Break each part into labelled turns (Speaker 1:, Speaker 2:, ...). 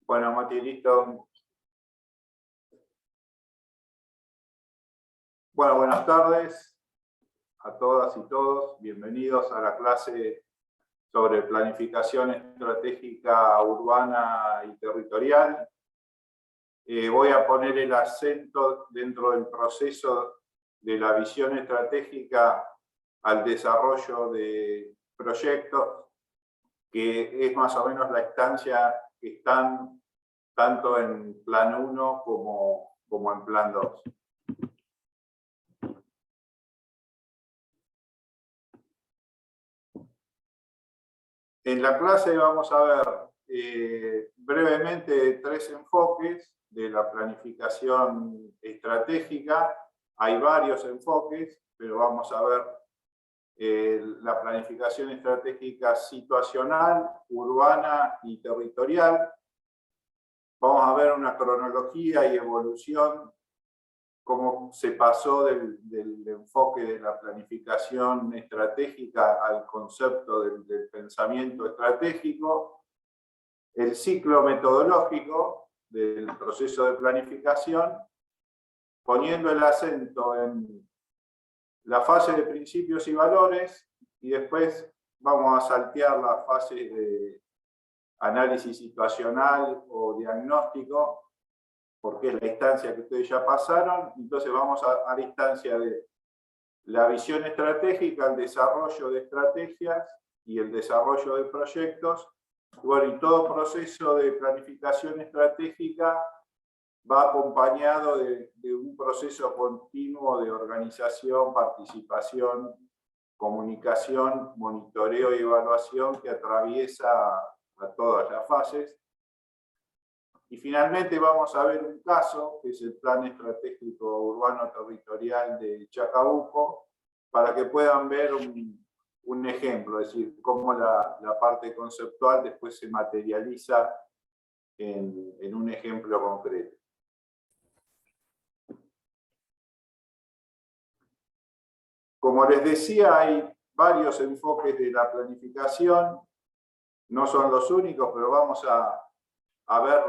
Speaker 1: Bueno, Mati, listo. Bueno, buenas tardes a todas y todos. Bienvenidos a la clase sobre planificación estratégica urbana y territorial. Voy a poner el acento dentro del proceso de la visión estratégica al desarrollo de proyectos, que es más o menos la instancia que están tanto en plan 1 como en plan 2. En la clase vamos a ver brevemente 3 enfoques de la planificación estratégica. Hay varios enfoques, pero vamos a ver la planificación estratégica situacional, urbana y territorial. Vamos a ver una cronología y evolución, cómo se pasó del enfoque de la planificación estratégica al concepto del pensamiento estratégico, el ciclo metodológico del proceso de planificación, poniendo el acento en la fase de principios y valores, y después vamos a saltear la fase de análisis situacional o diagnóstico, porque es la instancia que ustedes ya pasaron. Entonces vamos a la instancia de la visión estratégica, el desarrollo de estrategias y el desarrollo de proyectos. Bueno, y todo proceso de planificación estratégica va acompañado de un proceso continuo de organización, participación, comunicación, monitoreo y evaluación que atraviesa a todas las fases. Y finalmente vamos a ver un caso, que es el Plan Estratégico Urbano Territorial de Chacabuco, para que puedan ver un ejemplo, es decir, cómo la parte conceptual después se materializa en un ejemplo concreto. Como les decía, hay varios enfoques de la planificación, no son los únicos, pero vamos a ver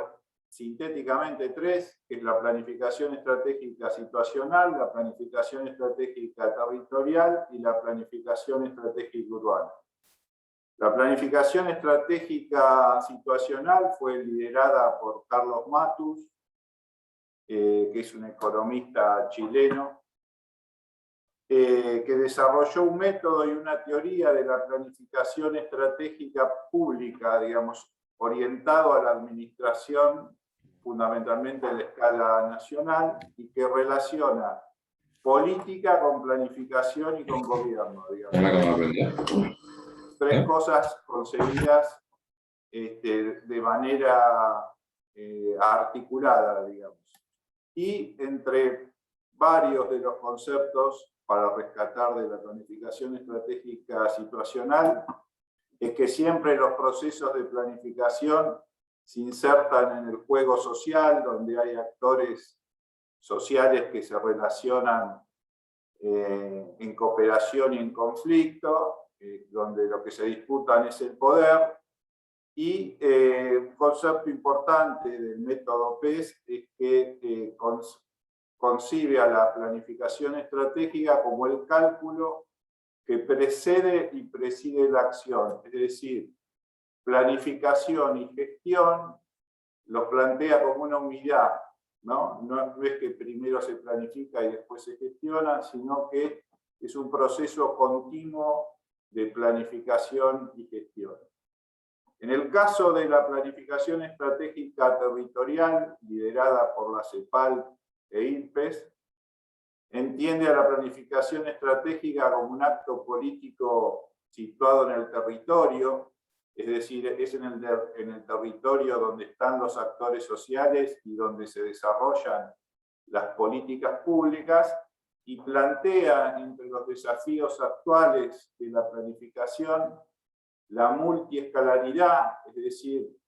Speaker 1: sintéticamente 3, que es la planificación estratégica situacional, la planificación estratégica territorial y la planificación estratégica urbana. La planificación estratégica situacional fue liderada por Carlos Matus, que es un economista chileno, que desarrolló un método y una teoría de la planificación estratégica pública, digamos, orientado a la administración, fundamentalmente a la escala nacional, y que relaciona política con planificación y con gobierno, digamos. 3 cosas concebidas de manera articulada, digamos. Y entre varios de los conceptos para rescatar de la planificación estratégica situacional, es que siempre los procesos de planificación se insertan en el juego social, donde hay actores sociales que se relacionan en cooperación y en conflicto, donde lo que se disputan es el poder. Y un concepto importante del método PES es que concibe a la planificación estratégica como el cálculo que precede y preside la acción, es decir, planificación y gestión lo plantea como una unidad, ¿no? No es que primero se planifica y después se gestiona, sino que es un proceso continuo de planificación y gestión. En el caso de la planificación estratégica territorial, liderada por la CEPAL e INPES, entiende a la planificación estratégica como un acto político situado en el territorio, es decir, es en el territorio donde están los actores sociales y donde se desarrollan las políticas públicas, y plantea entre los desafíos actuales de la planificación la multiescalaridad, es decir,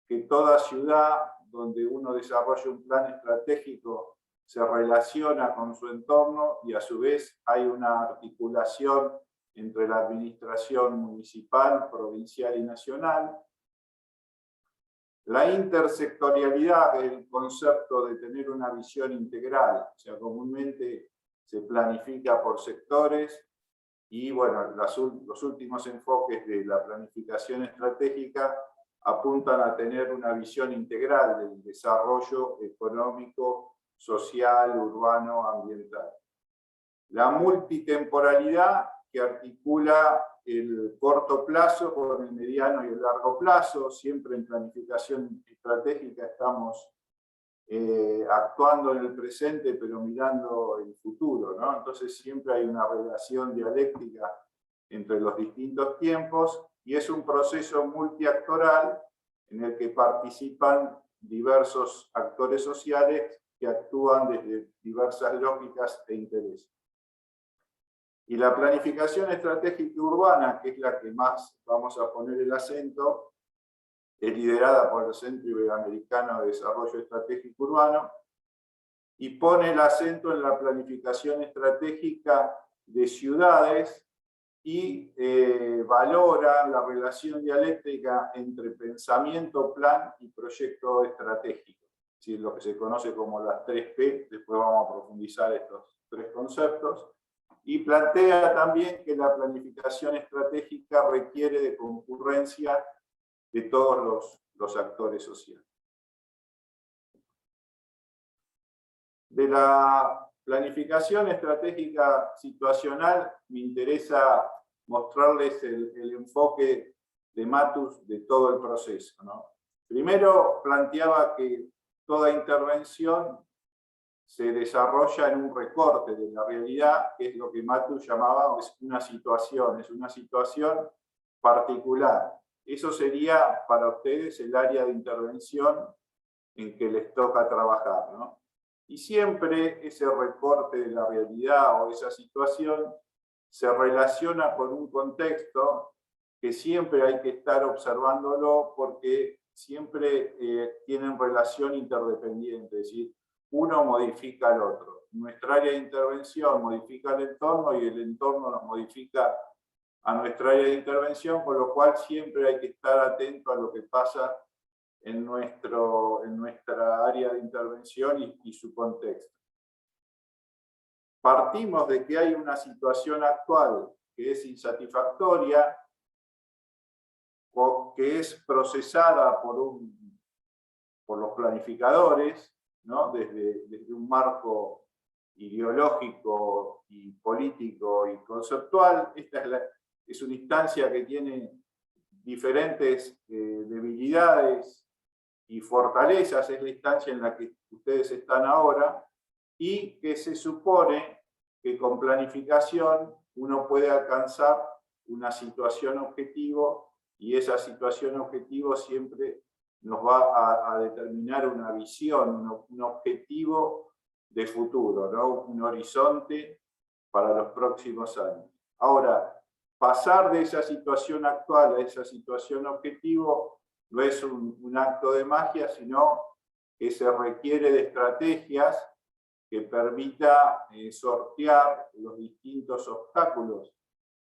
Speaker 1: que toda ciudad donde uno desarrolla un plan estratégico se relaciona con su entorno y a su vez hay una articulación entre la administración municipal, provincial y nacional. La intersectorialidad es el concepto de tener una visión integral, o sea, comúnmente se planifica por sectores y, bueno, los últimos enfoques de la planificación estratégica apuntan a tener una visión integral del desarrollo económico, social, urbano, ambiental. La multitemporalidad, que articula el corto plazo con el mediano y el largo plazo. Siempre en planificación estratégica estamos actuando en el presente, pero mirando el futuro, ¿no? Entonces siempre hay una relación dialéctica entre los distintos tiempos, y es un proceso multiactoral en el que participan diversos actores sociales que actúan desde diversas lógicas e intereses. Y la planificación estratégica urbana, que es la que más vamos a poner el acento, es liderada por el Centro Iberoamericano de Desarrollo Estratégico Urbano y pone el acento en la planificación estratégica de ciudades y valora la relación dialéctica entre pensamiento, plan y proyecto estratégico. Es decir, lo que se conoce como las 3P, después vamos a profundizar estos tres conceptos. Y plantea también que la planificación estratégica requiere de concurrencia de todos los actores sociales. De la planificación estratégica situacional me interesa mostrarles el enfoque de Matus de todo el proceso, ¿no? Primero planteaba que toda intervención se desarrolla en un recorte de la realidad, que es lo que Matus llamaba una situación, es una situación particular. Eso sería para ustedes el área de intervención en que les toca trabajar, ¿no? Y siempre ese recorte de la realidad o esa situación se relaciona con un contexto que siempre hay que estar observándolo porque siempre tienen relación interdependiente, es decir, uno modifica al otro. Nuestra área de intervención modifica el entorno y el entorno nos modifica a nuestra área de intervención, con lo cual siempre hay que estar atento a lo que pasa en nuestra área de intervención y su contexto. Partimos de que hay una situación actual que es insatisfactoria o que es procesada por los planificadores, ¿no? desde un marco ideológico y político y conceptual. Esta es una instancia que tiene diferentes debilidades y fortalezas, es la instancia en la que ustedes están ahora, y que se supone que con planificación uno puede alcanzar una situación objetivo, y esa situación objetivo siempre nos va a determinar una visión, un objetivo de futuro, ¿no? Un horizonte para los próximos años. Ahora, pasar de esa situación actual a esa situación objetivo no es un acto de magia, sino que se requiere de estrategias que permita sortear los distintos obstáculos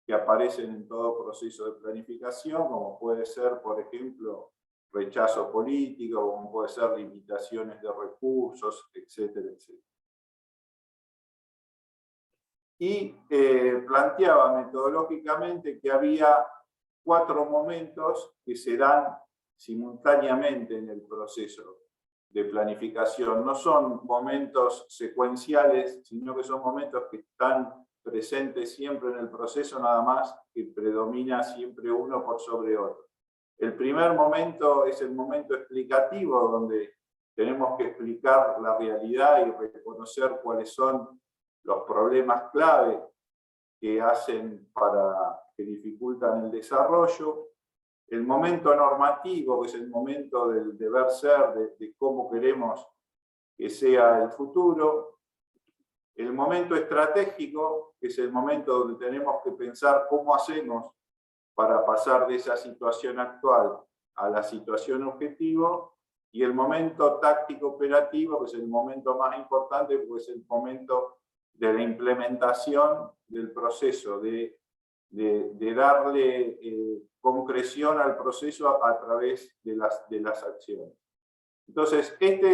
Speaker 1: que aparecen en todo proceso de planificación, como puede ser, por ejemplo, rechazo político, como puede ser limitaciones de recursos, etcétera, etcétera. Y planteaba metodológicamente que había 4 momentos que se dan simultáneamente en el proceso de planificación. No son momentos secuenciales, sino que son momentos que están presentes siempre en el proceso, nada más que predomina siempre uno por sobre otro. El primer momento es el momento explicativo, donde tenemos que explicar la realidad y reconocer cuáles son los problemas clave que que dificultan el desarrollo. El momento normativo, que es el momento del deber ser, de cómo queremos que sea el futuro. El momento estratégico, que es el momento donde tenemos que pensar cómo hacemos para pasar de esa situación actual a la situación objetivo. Y el momento táctico operativo, que es el momento más importante, porque es el momento de la implementación del proceso de de darle concreción al proceso a través de las acciones. Entonces, esta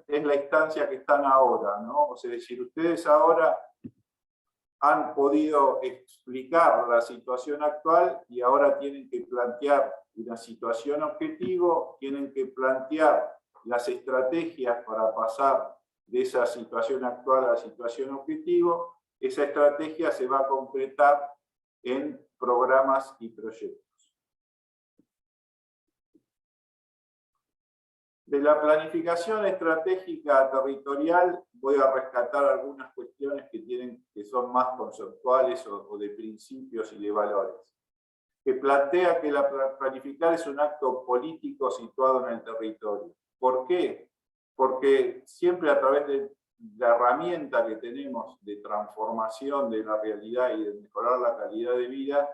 Speaker 1: es la instancia que están ahora, ¿no? O sea, es decir, ustedes ahora han podido explicar la situación actual y ahora tienen que plantear una situación objetivo, tienen que plantear las estrategias para pasar de esa situación actual a la situación objetivo. Esa estrategia se va a concretar en programas y proyectos. De la planificación estratégica territorial voy a rescatar algunas cuestiones que son más conceptuales o de principios y de valores. Que plantea que planificar es un acto político situado en el territorio. ¿Por qué? Porque siempre a través de la herramienta que tenemos de transformación de la realidad y de mejorar la calidad de vida,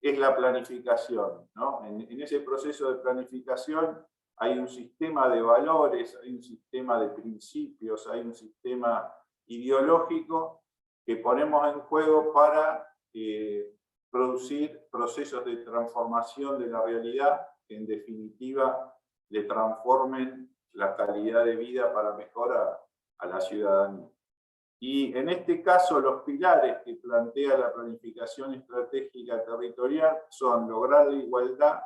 Speaker 1: es la planificación, ¿no? En ese proceso de planificación hay un sistema de valores, hay un sistema de principios, hay un sistema ideológico que ponemos en juego para producir procesos de transformación de la realidad que en definitiva le transformen la calidad de vida para mejorar a la ciudadanía. Y en este caso los pilares que plantea la planificación estratégica territorial son lograr la igualdad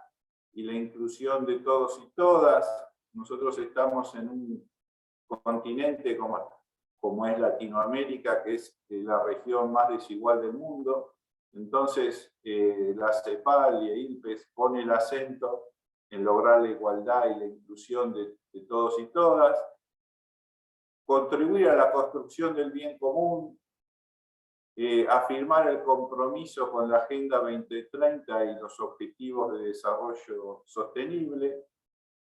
Speaker 1: y la inclusión de todos y todas. Nosotros estamos en un continente como es Latinoamérica, que es la región más desigual del mundo. Entonces, la CEPAL y ILPES pone el acento en lograr la igualdad y la inclusión de todos y todas, contribuir a la construcción del bien común, afirmar el compromiso con la Agenda 2030 y los Objetivos de Desarrollo Sostenible,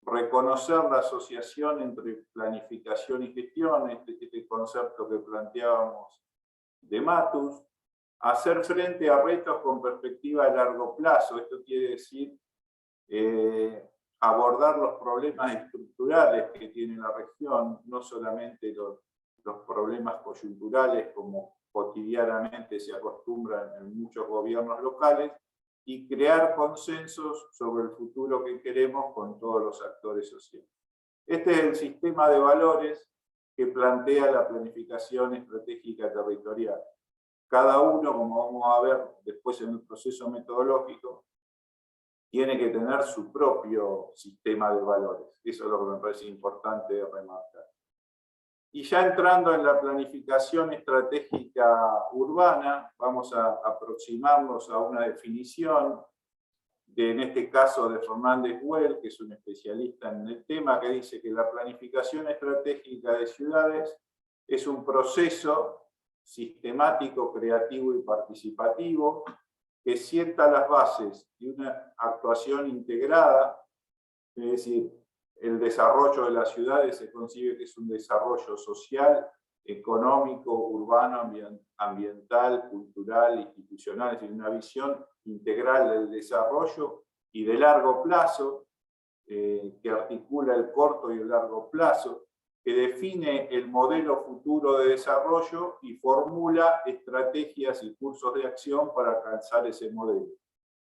Speaker 1: reconocer la asociación entre planificación y gestión, este concepto que planteábamos de Matus, hacer frente a retos con perspectiva a largo plazo. Esto quiere decir abordar los problemas estructurales que tiene la región, no solamente los problemas coyunturales como cotidianamente se acostumbran en muchos gobiernos locales, y crear consensos sobre el futuro que queremos con todos los actores sociales. Este es el sistema de valores que plantea la planificación estratégica territorial. Cada uno, como vamos a ver después en el proceso metodológico, tiene que tener su propio sistema de valores. Eso es lo que me parece importante remarcar. Y ya entrando en la planificación estratégica urbana, vamos a aproximarnos a una definición, en este caso de Fernández Güell, que es un especialista en el tema, que dice que la planificación estratégica de ciudades es un proceso sistemático, creativo y participativo que sienta las bases de una actuación integrada, es decir, el desarrollo de las ciudades se concibe que es un desarrollo social, económico, urbano, ambiental, cultural, institucional, es decir, una visión integral del desarrollo y de largo plazo, que articula el corto y el largo plazo, que define el modelo futuro de desarrollo y formula estrategias y cursos de acción para alcanzar ese modelo.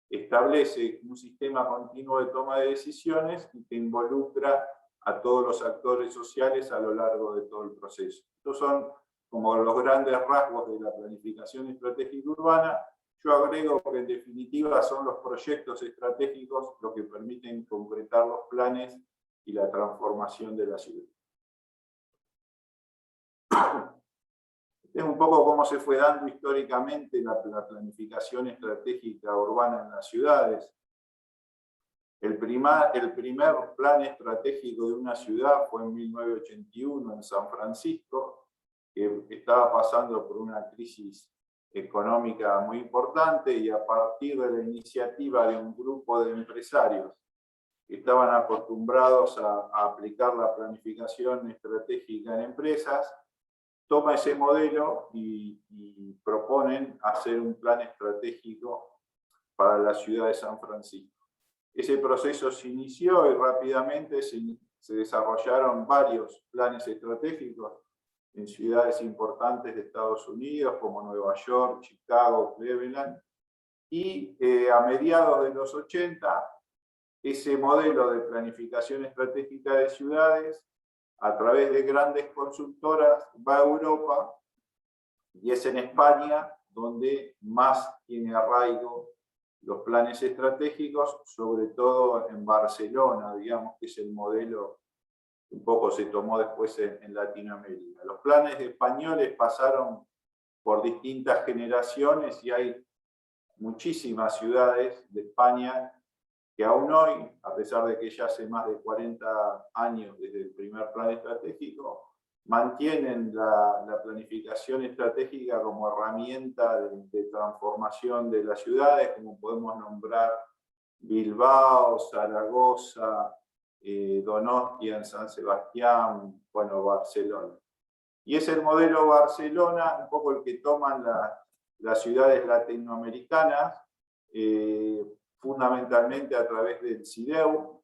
Speaker 1: Establece un sistema continuo de toma de decisiones y que involucra a todos los actores sociales a lo largo de todo el proceso. Estos son como los grandes rasgos de la planificación estratégica urbana. Yo agrego que en definitiva son los proyectos estratégicos los que permiten concretar los planes y la transformación de la ciudad. Es un poco cómo se fue dando históricamente la planificación estratégica urbana en las ciudades. El primer plan estratégico de una ciudad fue en 1981 en San Francisco, que estaba pasando por una crisis económica muy importante, y a partir de la iniciativa de un grupo de empresarios que estaban acostumbrados a aplicar la planificación estratégica en empresas, toma ese modelo y proponen hacer un plan estratégico para la ciudad de San Francisco. Ese proceso se inició y rápidamente se desarrollaron varios planes estratégicos en ciudades importantes de Estados Unidos como Nueva York, Chicago, Cleveland, y a mediados de los 80, ese modelo de planificación estratégica de ciudades, a través de grandes consultoras, va a Europa, y es en España donde más tiene arraigo los planes estratégicos, sobre todo en Barcelona, digamos que es el modelo que un poco se tomó después en Latinoamérica. Los planes españoles pasaron por distintas generaciones y hay muchísimas ciudades de España que aún hoy, a pesar de que ya hace más de 40 años desde el primer plan estratégico, mantienen la planificación estratégica como herramienta de transformación de las ciudades, como podemos nombrar Bilbao, Zaragoza, Donostia, San Sebastián, bueno, Barcelona. Y es el modelo Barcelona, un poco el que toman las ciudades latinoamericanas, fundamentalmente a través del CIDEU,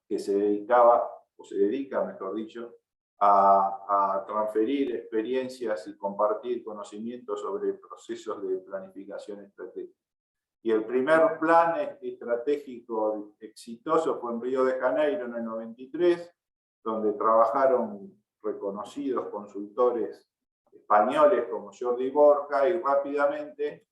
Speaker 1: que se dedicaba, o se dedica, mejor dicho, a transferir experiencias y compartir conocimientos sobre procesos de planificación estratégica. Y el primer plan estratégico exitoso fue en Río de Janeiro en el 93, donde trabajaron reconocidos consultores españoles como Jordi Borja, y rápidamente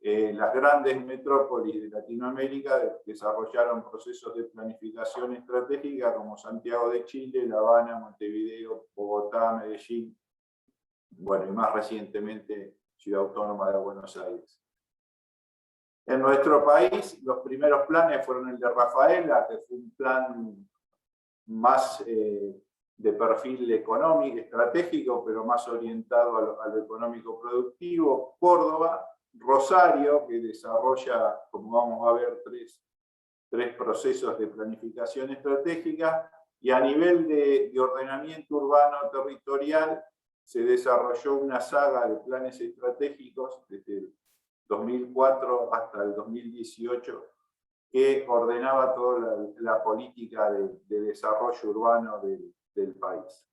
Speaker 1: las grandes metrópolis de Latinoamérica desarrollaron procesos de planificación estratégica como Santiago de Chile, La Habana, Montevideo, Bogotá, Medellín, bueno, y más recientemente Ciudad Autónoma de Buenos Aires. En nuestro país, los primeros planes fueron el de Rafaela, que fue un plan más de perfil económico, estratégico, pero más orientado a lo económico productivo. Córdoba, Rosario, que desarrolla, como vamos a ver, tres procesos de planificación estratégica, y a nivel de ordenamiento urbano territorial se desarrolló una saga de planes estratégicos desde el 2004 hasta el 2018, que ordenaba toda la política de desarrollo urbano del país.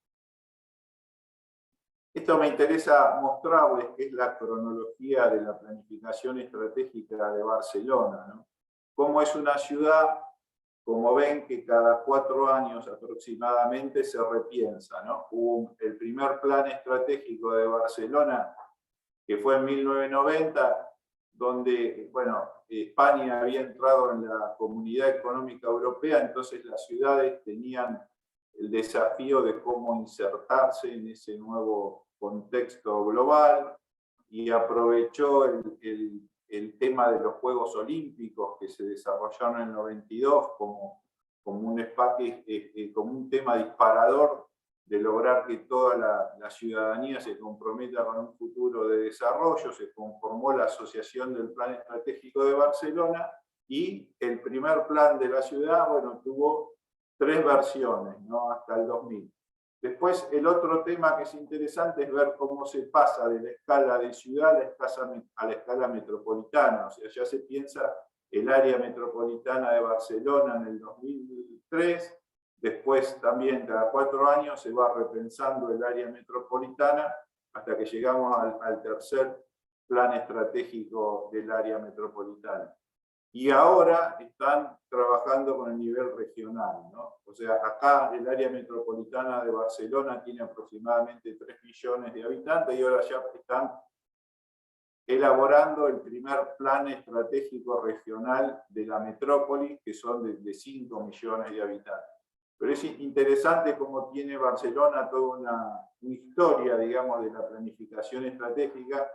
Speaker 1: Esto me interesa mostrarles, que es la cronología de la planificación estratégica de Barcelona, ¿no? Cómo es una ciudad, como ven, que cada 4 años aproximadamente se repiensa, ¿no? Hubo el primer plan estratégico de Barcelona, que fue en 1990, donde, bueno, España había entrado en la Comunidad Económica Europea, entonces las ciudades tenían el desafío de cómo insertarse en ese nuevo contexto global, y aprovechó el tema de los Juegos Olímpicos que se desarrollaron en el 92 como un espacio, como un tema disparador de lograr que toda la ciudadanía se comprometa con un futuro de desarrollo. Se conformó la Asociación del Plan Estratégico de Barcelona, y el primer plan de la ciudad, bueno, tuvo 3 versiones, ¿no? Hasta el 2000. Después, el otro tema que es interesante es ver cómo se pasa de la escala de ciudad a la escala metropolitana. O sea, ya se piensa el área metropolitana de Barcelona en el 2003, después también cada 4 años se va repensando el área metropolitana hasta que llegamos al tercer plan estratégico del área metropolitana. Y ahora están trabajando con el nivel regional, ¿no? O sea, acá el área metropolitana de Barcelona tiene aproximadamente 3 millones de habitantes, y ahora ya están elaborando el primer plan estratégico regional de la metrópoli, que son de 5 millones de habitantes. Pero es interesante cómo tiene Barcelona toda una historia, digamos, de la planificación estratégica,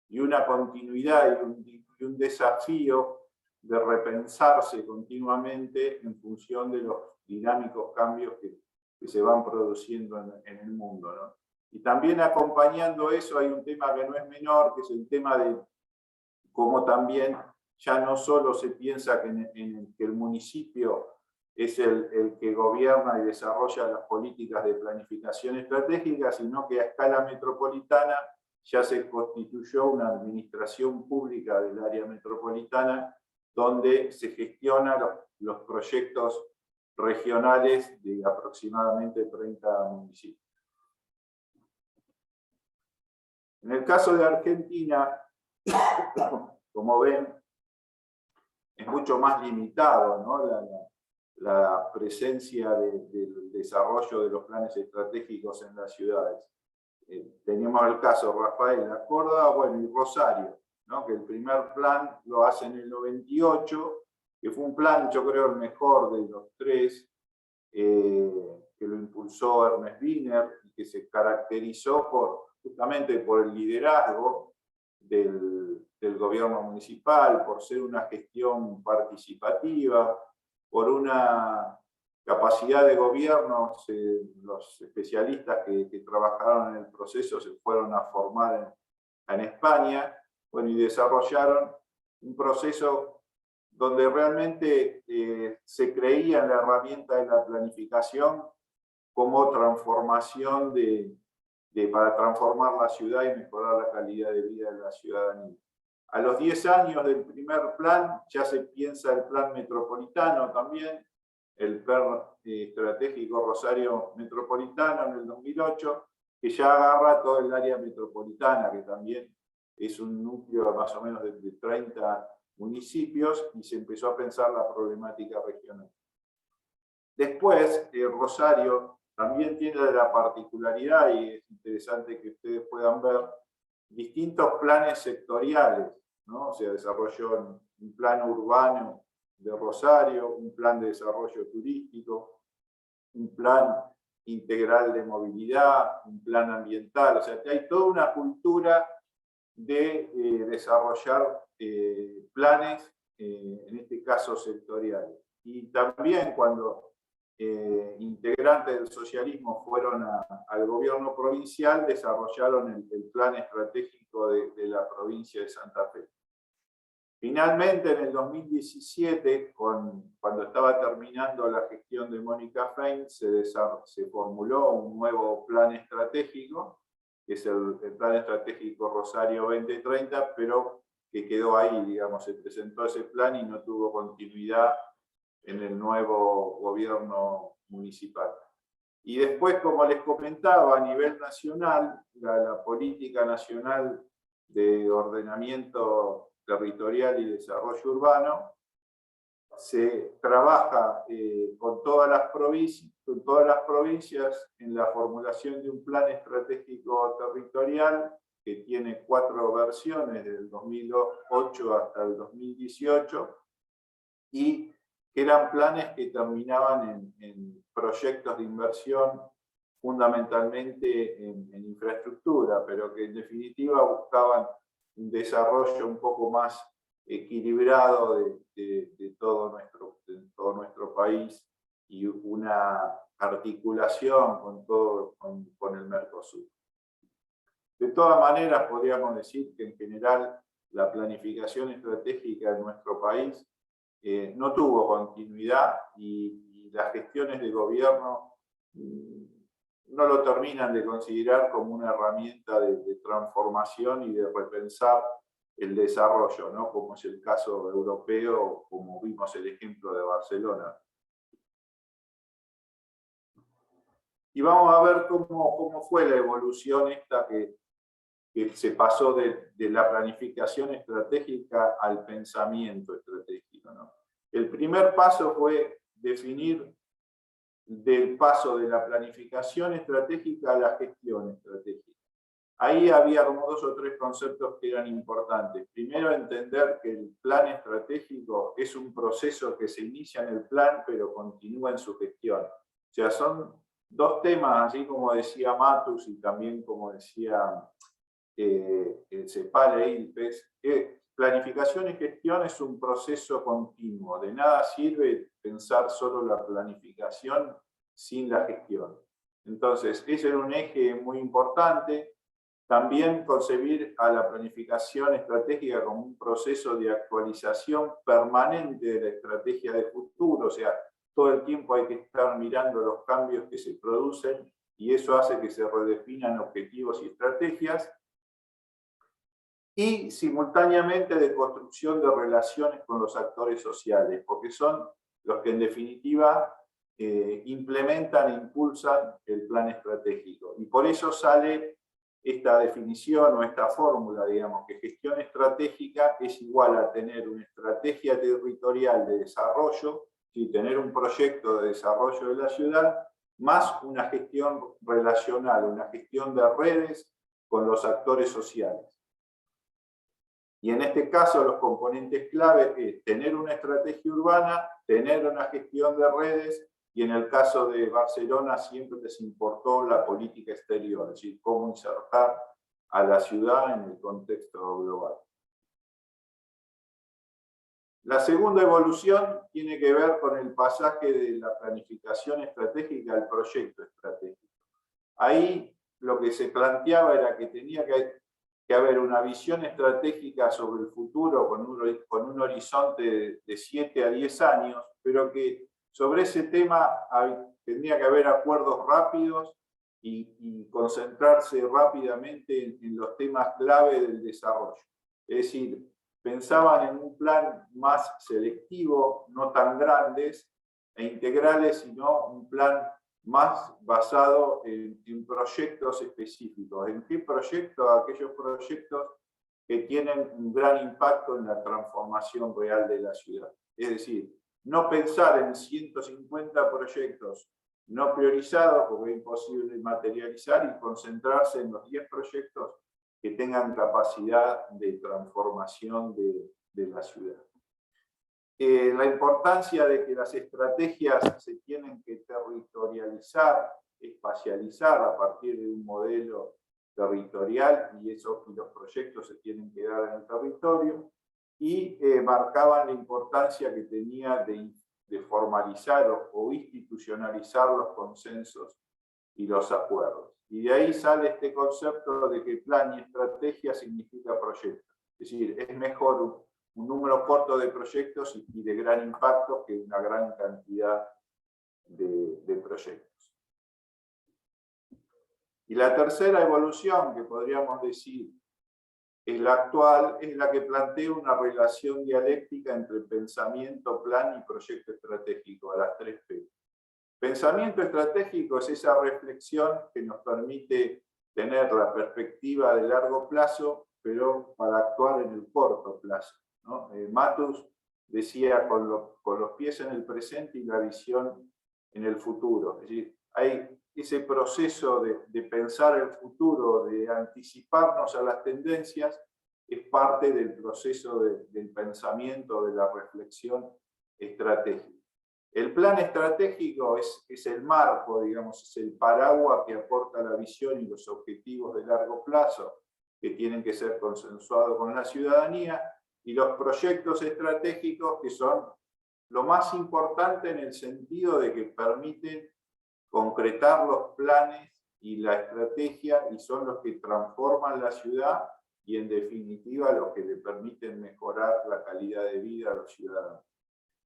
Speaker 1: y una continuidad y un desafío de repensarse continuamente en función de los dinámicos cambios que se van produciendo en el mundo, ¿no? Y también acompañando eso hay un tema que no es menor, que es el tema de cómo también ya no solo se piensa que el municipio es el que gobierna y desarrolla las políticas de planificación estratégica, sino que a escala metropolitana ya se constituyó una administración pública del área metropolitana, donde se gestionan los proyectos regionales de aproximadamente 30 municipios. En el caso de Argentina, como ven, es mucho más limitado, ¿no? La presencia del desarrollo de los planes estratégicos en las ciudades. Teníamos el caso Rafael, la Córdoba, bueno, y Rosario, ¿no? Que el primer plan lo hace en el 98, que fue un plan, yo creo, el mejor de los tres, que lo impulsó Ernest Wiener, y que se caracterizó justamente por el liderazgo del gobierno municipal, por ser una gestión participativa, por una capacidad de gobierno. Los especialistas que trabajaron en el proceso se fueron a formar en España, bueno, y desarrollaron un proceso donde realmente se creía en la herramienta de la planificación como transformación para transformar la ciudad y mejorar la calidad de vida de la ciudadanía. A los 10 años del primer plan ya se piensa el plan metropolitano también, el plan estratégico Rosario Metropolitano en el 2008, que ya agarra todo el área metropolitana, que también es un núcleo más o menos de 30 municipios, y se empezó a pensar la problemática regional. Después, Rosario también tiene la particularidad, y es interesante que ustedes puedan ver, distintos planes sectoriales, ¿no? Se desarrolló un plan urbano de Rosario, un plan de desarrollo turístico, un plan integral de movilidad, un plan ambiental. O sea, que hay toda una cultura de desarrollar planes, en este caso sectoriales. Y también cuando integrantes del socialismo fueron al gobierno provincial, desarrollaron el plan estratégico de la provincia de Santa Fe. Finalmente, en el 2017, cuando estaba terminando la gestión de Mónica Fein, se formuló un nuevo plan estratégico, que es el Plan Estratégico Rosario 2030, pero que quedó ahí, digamos, se presentó ese plan y no tuvo continuidad en el nuevo gobierno municipal. Y después, como les comentaba, a nivel nacional, la política nacional de ordenamiento territorial y desarrollo urbano se trabaja con todas las provincias en la formulación de un plan estratégico territorial que tiene 4 versiones, del 2008 hasta el 2018, y que eran planes que terminaban en proyectos de inversión fundamentalmente en infraestructura, pero que en definitiva buscaban un desarrollo un poco más equilibrado de todo nuestro país, y una articulación con el Mercosur. De todas maneras, podríamos decir que en general la planificación estratégica de nuestro país no tuvo continuidad, y las gestiones de gobierno no lo terminan de considerar como una herramienta de transformación y de repensar el desarrollo, ¿no? Como es el caso europeo, como vimos el ejemplo de Barcelona. Y vamos a ver cómo fue la evolución esta que se pasó de la planificación estratégica al pensamiento estratégico, ¿no? El primer paso fue definir del paso de la planificación estratégica a la gestión estratégica. Ahí había como 2 o 3 conceptos que eran importantes. Primero, entender que el plan estratégico es un proceso que se inicia en el plan, pero continúa en su gestión. O sea, son 2 temas, así como decía Matus y también como decía el CEPAL e ILPES, planificación y gestión es un proceso continuo. De nada sirve pensar solo la planificación sin la gestión. Entonces, ese era un eje muy importante. También concebir a la planificación estratégica como un proceso de actualización permanente de la estrategia de futuro. O sea, todo el tiempo hay que estar mirando los cambios que se producen, y eso hace que se redefinan objetivos y estrategias. Y simultáneamente de construcción de relaciones con los actores sociales, porque son los que en definitiva implementan e impulsan el plan estratégico. Y por eso sale esta definición o esta fórmula, digamos, que gestión estratégica es igual a tener una estrategia territorial de desarrollo, ¿sí? Tener un proyecto de desarrollo de la ciudad, más una gestión relacional, una gestión de redes con los actores sociales. Y en este caso los componentes clave es tener una estrategia urbana, tener una gestión de redes, y en el caso de Barcelona siempre les importó la política exterior, es decir, cómo insertar a la ciudad en el contexto global. La segunda evolución tiene que ver con el pasaje de la planificación estratégica al proyecto estratégico. Ahí lo que se planteaba era que tenía que haber una visión estratégica sobre el futuro con un horizonte de 7 a 10 años, pero que sobre ese tema tendría que haber acuerdos rápidos y concentrarse rápidamente en los temas clave del desarrollo. Es decir, pensaban en un plan más selectivo, no tan grandes e integrales, sino un plan más basado en proyectos específicos. ¿En qué proyectos? Aquellos proyectos que tienen un gran impacto en la transformación real de la ciudad. Es decir, no pensar en 150 proyectos no priorizados, porque es imposible materializar, y concentrarse en los 10 proyectos que tengan capacidad de transformación de la ciudad. La importancia de que las estrategias se tienen que territorializar, espacializar a partir de un modelo territorial, y los proyectos se tienen que dar en el territorio, y marcaban la importancia que tenía de formalizar o institucionalizar los consensos y los acuerdos. Y de ahí sale este concepto de que plan y estrategia significa proyecto. Es decir, es mejor un número corto de proyectos y de gran impacto que una gran cantidad de proyectos. Y la tercera evolución, que podríamos decir es la actual, es la que plantea una relación dialéctica entre pensamiento, plan y proyecto estratégico, a las 3 P. Pensamiento estratégico es esa reflexión que nos permite tener la perspectiva de largo plazo, pero para actuar en el corto plazo, ¿no? Matus decía con los pies en el presente y la visión en el futuro. Es decir, hay ese proceso de pensar el futuro, de anticiparnos a las tendencias, es parte del proceso del pensamiento, de la reflexión estratégica. El plan estratégico es el marco, digamos, es el paraguas que aporta la visión y los objetivos de largo plazo que tienen que ser consensuados con la ciudadanía, y los proyectos estratégicos que son lo más importante en el sentido de que permiten concretar los planes y la estrategia y son los que transforman la ciudad y en definitiva los que le permiten mejorar la calidad de vida a los ciudadanos.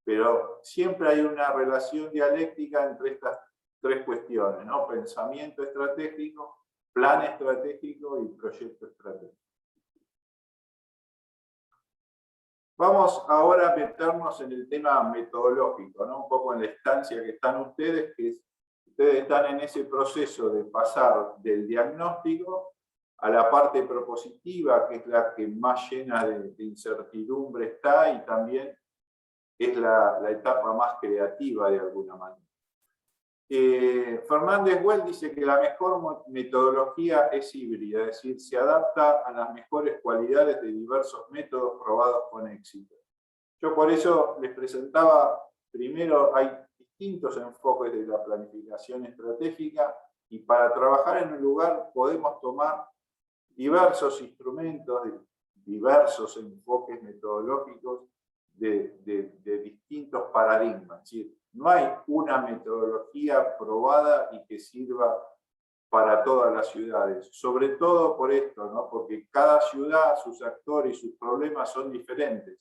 Speaker 1: Pero siempre hay una relación dialéctica entre estas 3 cuestiones, ¿no? Pensamiento estratégico, plan estratégico y proyecto estratégico. Vamos ahora a meternos en el tema metodológico, ¿no? Un poco en la instancia que están ustedes, ustedes están en ese proceso de pasar del diagnóstico a la parte propositiva, que es la que más llena de incertidumbre está, y también es la etapa más creativa de alguna manera. Fernández-Well dice que la mejor metodología es híbrida, es decir, se adapta a las mejores cualidades de diversos métodos probados con éxito. Yo por eso les presentaba, primero hay distintos enfoques de la planificación estratégica, y para trabajar en un lugar podemos tomar diversos instrumentos, diversos enfoques metodológicos de distintos paradigmas. Es decir, no hay una metodología probada y que sirva para todas las ciudades. Sobre todo por esto, ¿no? Porque cada ciudad, sus actores y sus problemas son diferentes.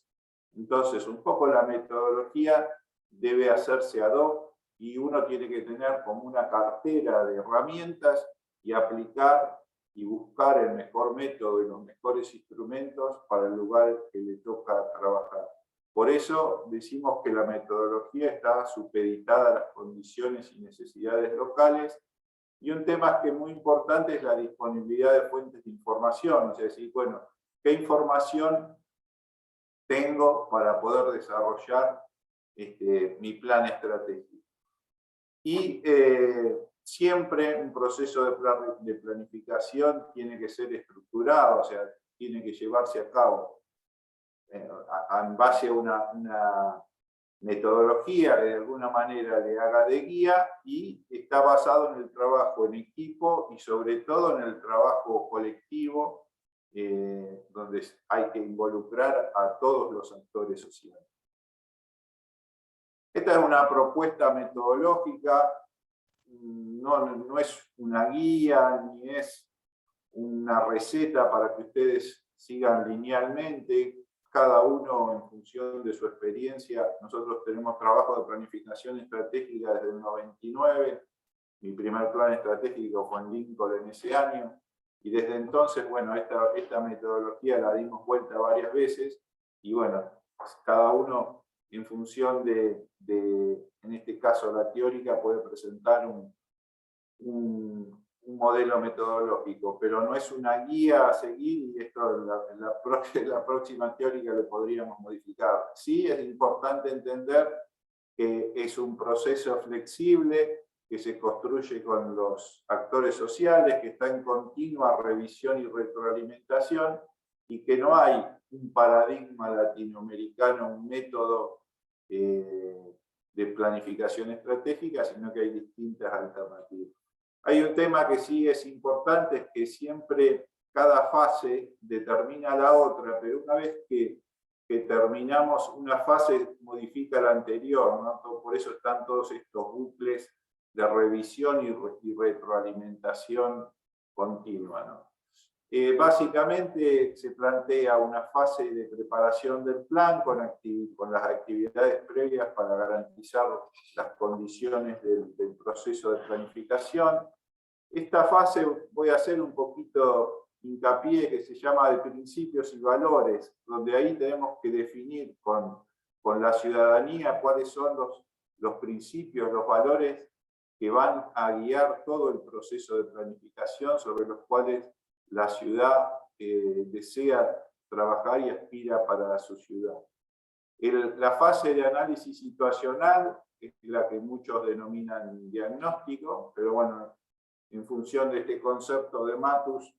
Speaker 1: Entonces, un poco la metodología debe hacerse ad hoc y uno tiene que tener como una cartera de herramientas y aplicar y buscar el mejor método y los mejores instrumentos para el lugar que le toca trabajar. Por eso decimos que la metodología está supeditada a las condiciones y necesidades locales Y un tema que es muy importante es la disponibilidad de fuentes de información, es decir, bueno, ¿qué información tengo para poder desarrollar mi plan estratégico? Y siempre un proceso de planificación tiene que ser estructurado, o sea, tiene que llevarse a cabo en base a una metodología que de alguna manera le haga de guía y está basado en el trabajo en equipo y sobre todo en el trabajo colectivo, donde hay que involucrar a todos los actores sociales. Esta es una propuesta metodológica, no es una guía ni es una receta para que ustedes sigan linealmente, cada uno en función de su experiencia. Nosotros tenemos trabajo de planificación estratégica desde el 99, mi primer plan estratégico fue en Lincoln en ese año, y desde entonces, bueno, esta metodología la dimos vuelta varias veces, y bueno, cada uno en función en este caso la teórica, puede presentar un modelo metodológico, pero no es una guía a seguir, y esto en la próxima teórica lo podríamos modificar. Sí es importante entender que es un proceso flexible, que se construye con los actores sociales, que está en continua revisión y retroalimentación, y que no hay un paradigma latinoamericano, un método de planificación estratégica, sino que hay distintas alternativas. Hay un tema que sí es importante, es que siempre cada fase determina la otra, pero una vez que terminamos una fase, modifica la anterior, ¿no? Por eso están todos estos bucles de revisión y retroalimentación continua, ¿no? Básicamente se plantea una fase de preparación del plan con las actividades previas para garantizar las condiciones del proceso de planificación. Esta fase voy a hacer un poquito hincapié, que se llama de principios y valores, donde ahí tenemos que definir con la ciudadanía cuáles son los principios, los valores que van a guiar todo el proceso de planificación, sobre los cuales la ciudad desea trabajar y aspira para su ciudad. La fase de análisis situacional es la que muchos denominan diagnóstico, pero bueno, en función de este concepto de Matus,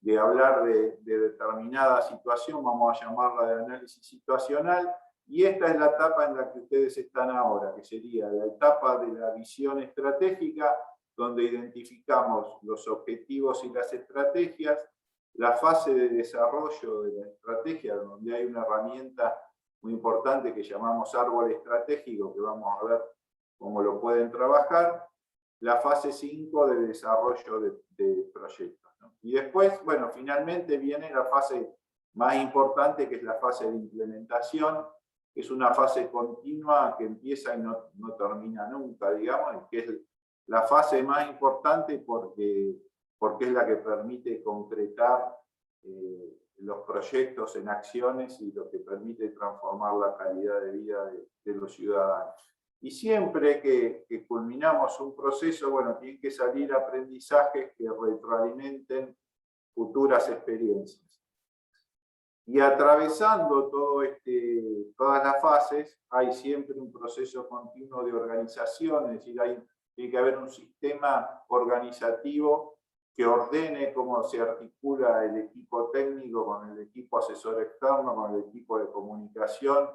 Speaker 1: de hablar de determinada situación, vamos a llamarla de análisis situacional, y esta es la etapa en la que ustedes están ahora, que sería la etapa de la visión estratégica, donde identificamos los objetivos y las estrategias, la fase de desarrollo de la estrategia, donde hay una herramienta muy importante que llamamos árbol estratégico, que vamos a ver cómo lo pueden trabajar, la fase 5 de desarrollo de proyectos, ¿no? Y después, bueno, finalmente viene la fase más importante, que es la fase de implementación, que es una fase continua que empieza y no termina nunca, digamos, que es la fase más importante porque es la que permite concretar los proyectos en acciones y lo que permite transformar la calidad de vida de los ciudadanos. Y siempre que culminamos un proceso, bueno, tienen que salir aprendizajes que retroalimenten futuras experiencias. Y atravesando todas las fases, hay siempre un proceso continuo de organización, es decir, tiene que haber un sistema organizativo que ordene cómo se articula el equipo técnico con el equipo asesor externo, con el equipo de comunicación,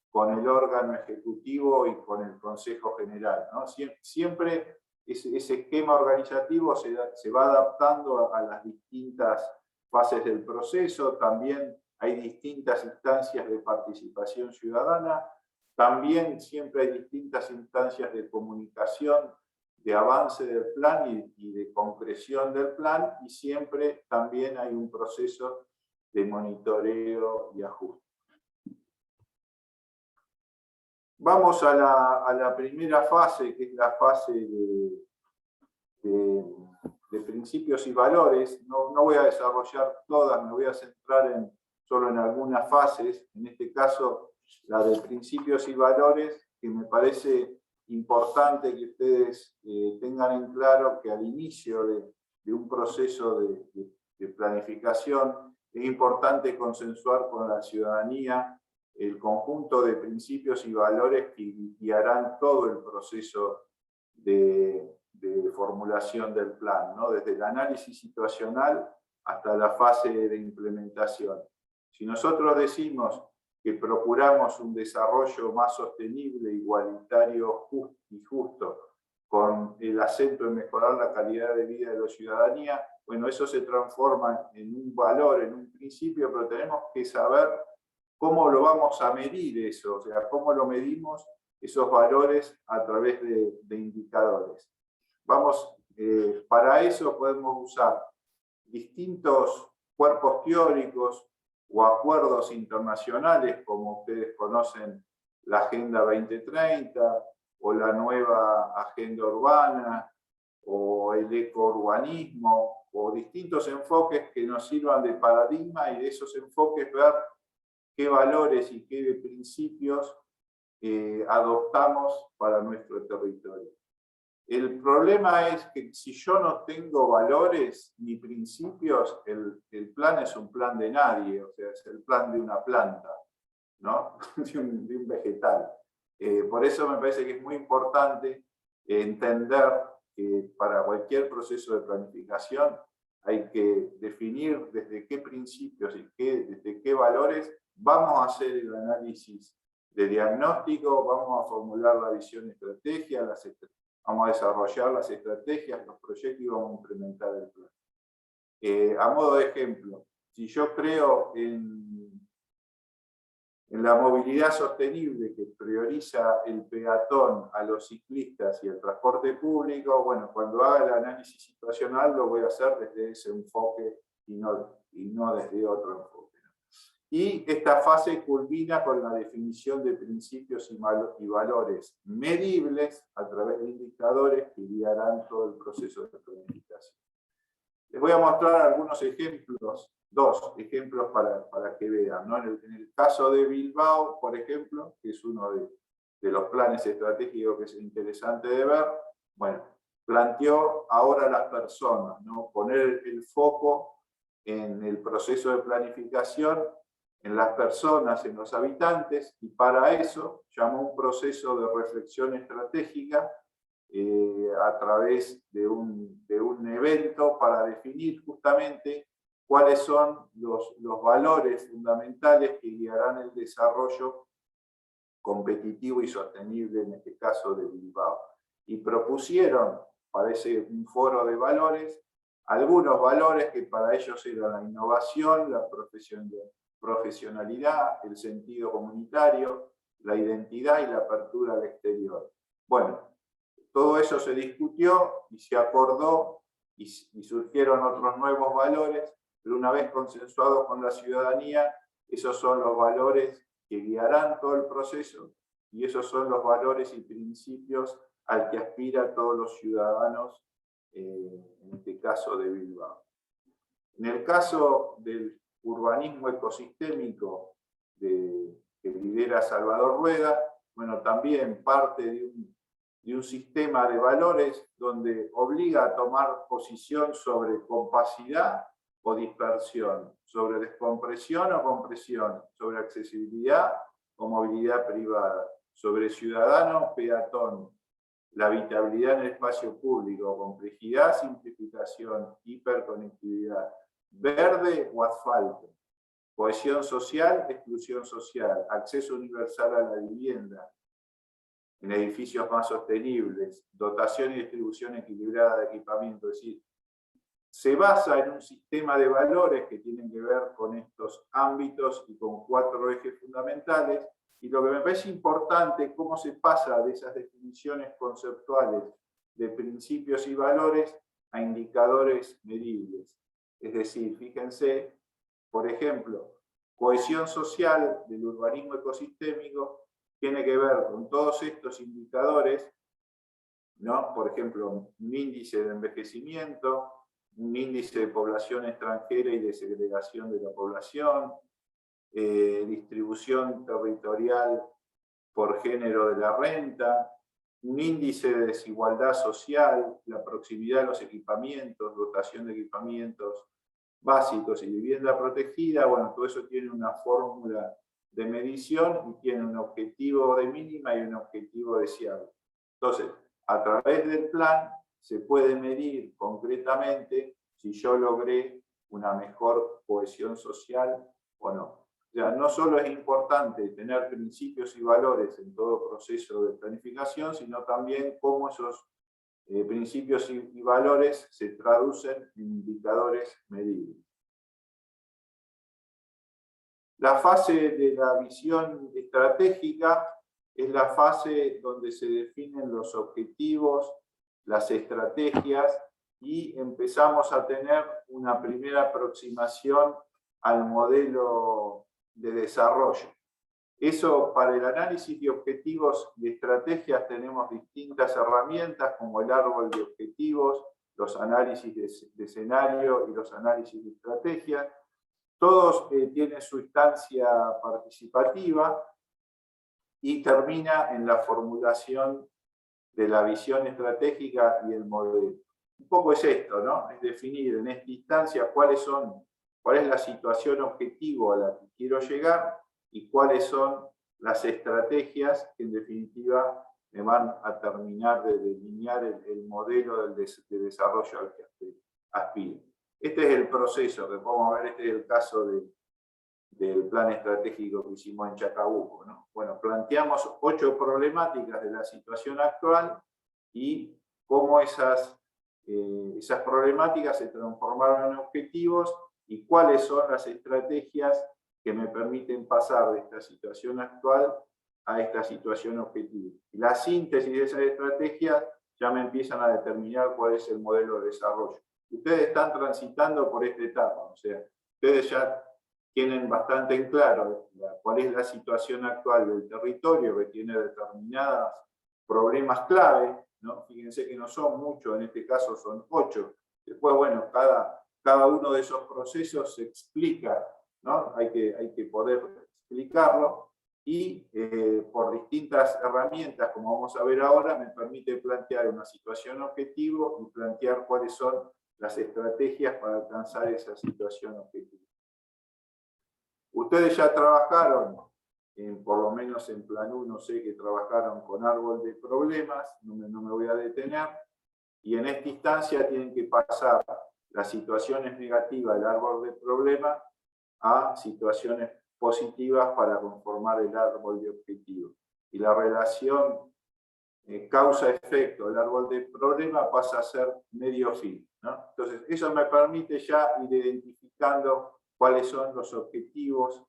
Speaker 1: con el órgano ejecutivo y con el Consejo General, ¿no? Siempre ese esquema organizativo se va adaptando a las distintas fases del proceso. También hay distintas instancias de participación ciudadana, también siempre hay distintas instancias de comunicación, de avance del plan y de concreción del plan, y siempre también hay un proceso de monitoreo y ajuste. Vamos a la primera fase, que es la fase de principios y valores. No voy a desarrollar todas, me voy a centrar solo en algunas fases. En este caso, la de principios y valores, que me parece importante que ustedes tengan en claro que al inicio de un proceso de planificación es importante consensuar con la ciudadanía el conjunto de principios y valores que guiarán todo el proceso de formulación del plan, ¿no? Desde el análisis situacional hasta la fase de implementación. Si nosotros decimos que procuramos un desarrollo más sostenible, igualitario y justo, con el acento en mejorar la calidad de vida de la ciudadanía, bueno, eso se transforma en un valor, en un principio, pero tenemos que saber cómo lo vamos a medir eso, o sea, cómo lo medimos esos valores a través de indicadores. Para eso podemos usar distintos cuerpos teóricos o acuerdos internacionales, como ustedes conocen la Agenda 2030 o la nueva Agenda Urbana o el ecourbanismo, o distintos enfoques que nos sirvan de paradigma, y de esos enfoques ver qué valores y qué principios adoptamos para nuestro territorio. El problema es que si yo no tengo valores ni principios, el plan es un plan de nadie, o sea, es el plan de una planta, ¿no? de un vegetal. Por eso me parece que es muy importante entender que para cualquier proceso de planificación hay que definir desde qué principios y desde qué valores vamos a hacer el análisis de diagnóstico, vamos a formular la visión estrategia, vamos a desarrollar las estrategias, los proyectos y vamos a implementar el plan. A modo de ejemplo, si yo creo en la movilidad sostenible que prioriza el peatón a los ciclistas y el transporte público, bueno, cuando haga el análisis situacional lo voy a hacer desde ese enfoque y no desde otro enfoque. Y esta fase culmina con la definición de principios y valores medibles a través de indicadores que guiarán todo el proceso de planificación. Les voy a mostrar algunos ejemplos, dos ejemplos para que vean, ¿no? En el caso de Bilbao, por ejemplo, que es uno de los planes estratégicos que es interesante de ver, bueno, planteó ahora las personas, ¿no? Poner el foco en el proceso de planificación en las personas, en los habitantes, y para eso llamó un proceso de reflexión estratégica a través de un evento para definir justamente cuáles son los valores fundamentales que guiarán el desarrollo competitivo y sostenible, en este caso de Bilbao. Y propusieron, parece un foro de valores, algunos valores que para ellos eran la innovación, la profesionalidad, el sentido comunitario, la identidad y la apertura al exterior. Bueno, todo eso se discutió y se acordó y surgieron otros nuevos valores, pero una vez consensuados con la ciudadanía, esos son los valores que guiarán todo el proceso y esos son los valores y principios al que aspiran todos los ciudadanos, en este caso de Bilbao. En el caso del urbanismo ecosistémico que lidera Salvador Rueda, bueno, también parte de un sistema de valores donde obliga a tomar posición sobre compacidad o dispersión, sobre descompresión o compresión, sobre accesibilidad o movilidad privada, sobre ciudadano, peatón, la habitabilidad en el espacio público, complejidad, simplificación, hiperconectividad, verde o asfalto, cohesión social, exclusión social, acceso universal a la vivienda, en edificios más sostenibles, dotación y distribución equilibrada de equipamiento. Es decir, se basa en un sistema de valores que tienen que ver con estos ámbitos y con 4 ejes fundamentales. Y lo que me parece importante es cómo se pasa de esas definiciones conceptuales de principios y valores a indicadores medibles. Es decir, fíjense, por ejemplo, cohesión social del urbanismo ecosistémico tiene que ver con todos estos indicadores, ¿no? Por ejemplo, un índice de envejecimiento, un índice de población extranjera y de segregación de la población, distribución territorial por género de la renta, un índice de desigualdad social, la proximidad de los equipamientos, dotación de equipamientos básicos y vivienda protegida. Bueno, todo eso tiene una fórmula de medición y tiene un objetivo de mínima y un objetivo deseable. Entonces, a través del plan se puede medir concretamente si yo logré una mejor cohesión social o no. O sea, no solo es importante tener principios y valores en todo proceso de planificación, sino también cómo esos principios y valores se traducen en indicadores medibles. La fase de la visión estratégica es la fase donde se definen los objetivos, las estrategias y empezamos a tener una primera aproximación al modelo de desarrollo. Eso, para el análisis de objetivos y estrategias tenemos distintas herramientas como el árbol de objetivos, los análisis de escenario y los análisis de estrategia. Todos tienen su instancia participativa y termina en la formulación de la visión estratégica y el modelo. Un poco es esto, ¿no? Es definir en esta instancia cuál es la situación objetivo a la que quiero llegar y cuáles son las estrategias que en definitiva me van a terminar de delinear el modelo de desarrollo al que aspiro. Este es el proceso que podemos ver, este es el caso del plan estratégico que hicimos en Chacabuco, ¿no? Bueno, planteamos 8 problemáticas de la situación actual y cómo esas problemáticas se transformaron en objetivos y cuáles son las estrategias que me permiten pasar de esta situación actual a esta situación objetiva. Y la síntesis de esas estrategias ya me empiezan a determinar cuál es el modelo de desarrollo. Ustedes están transitando por esta etapa, o sea, ustedes ya tienen bastante en claro cuál es la situación actual del territorio, que tiene determinados problemas clave, ¿no? Fíjense que no son muchos, en este caso son 8. Después, bueno, cada uno de esos procesos se explica, ¿no? Hay que poder explicarlo y por distintas herramientas, como vamos a ver ahora, me permite plantear una situación objetivo y plantear cuáles son las estrategias para alcanzar esa situación objetiva. Ustedes ya trabajaron, por lo menos en Plan 1, sé que trabajaron con árbol de problemas, no me voy a detener, y en esta instancia tienen que pasar las situaciones negativas del árbol de problemas a situaciones positivas para conformar el árbol de objetivo. Y la relación causa-efecto del árbol de problema pasa a ser medio fin, ¿no? Entonces, eso me permite ya ir identificando cuáles son los objetivos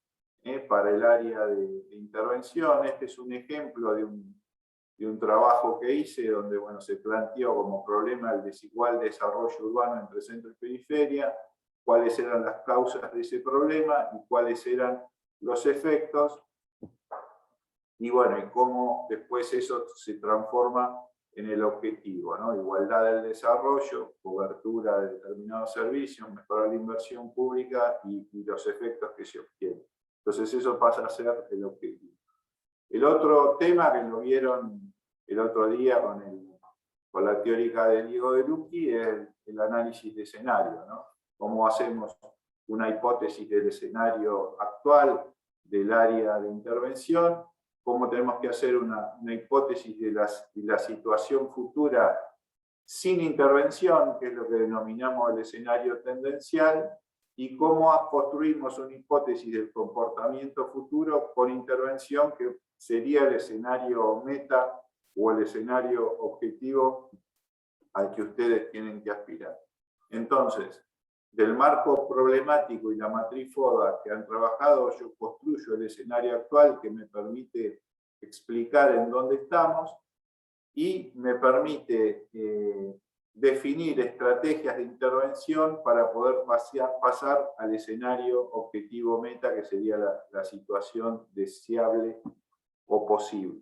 Speaker 1: para el área de intervención. Este es un ejemplo de un trabajo que hice donde, bueno, se planteó como problema el desigual desarrollo urbano entre centro y periferia, cuáles eran las causas de ese problema y cuáles eran los efectos, y bueno, y cómo después eso se transforma en el objetivo, ¿no? Igualdad del desarrollo, cobertura de determinados servicios, mejorar la inversión pública y los efectos que se obtienen. Entonces eso pasa a ser el objetivo. El otro tema que lo vieron el otro día con la teórica de Diego De Lucchi es el análisis de escenario, ¿no? Cómo hacemos una hipótesis del escenario actual del área de intervención, cómo tenemos que hacer una hipótesis de la situación futura sin intervención, que es lo que denominamos el escenario tendencial, y cómo construimos una hipótesis del comportamiento futuro con intervención, que sería el escenario meta o el escenario objetivo al que ustedes tienen que aspirar. Entonces, del marco problemático y la matriz FODA que han trabajado, yo construyo el escenario actual que me permite explicar en dónde estamos y me permite definir estrategias de intervención para poder pasar al escenario objetivo meta, que sería la situación deseable o posible.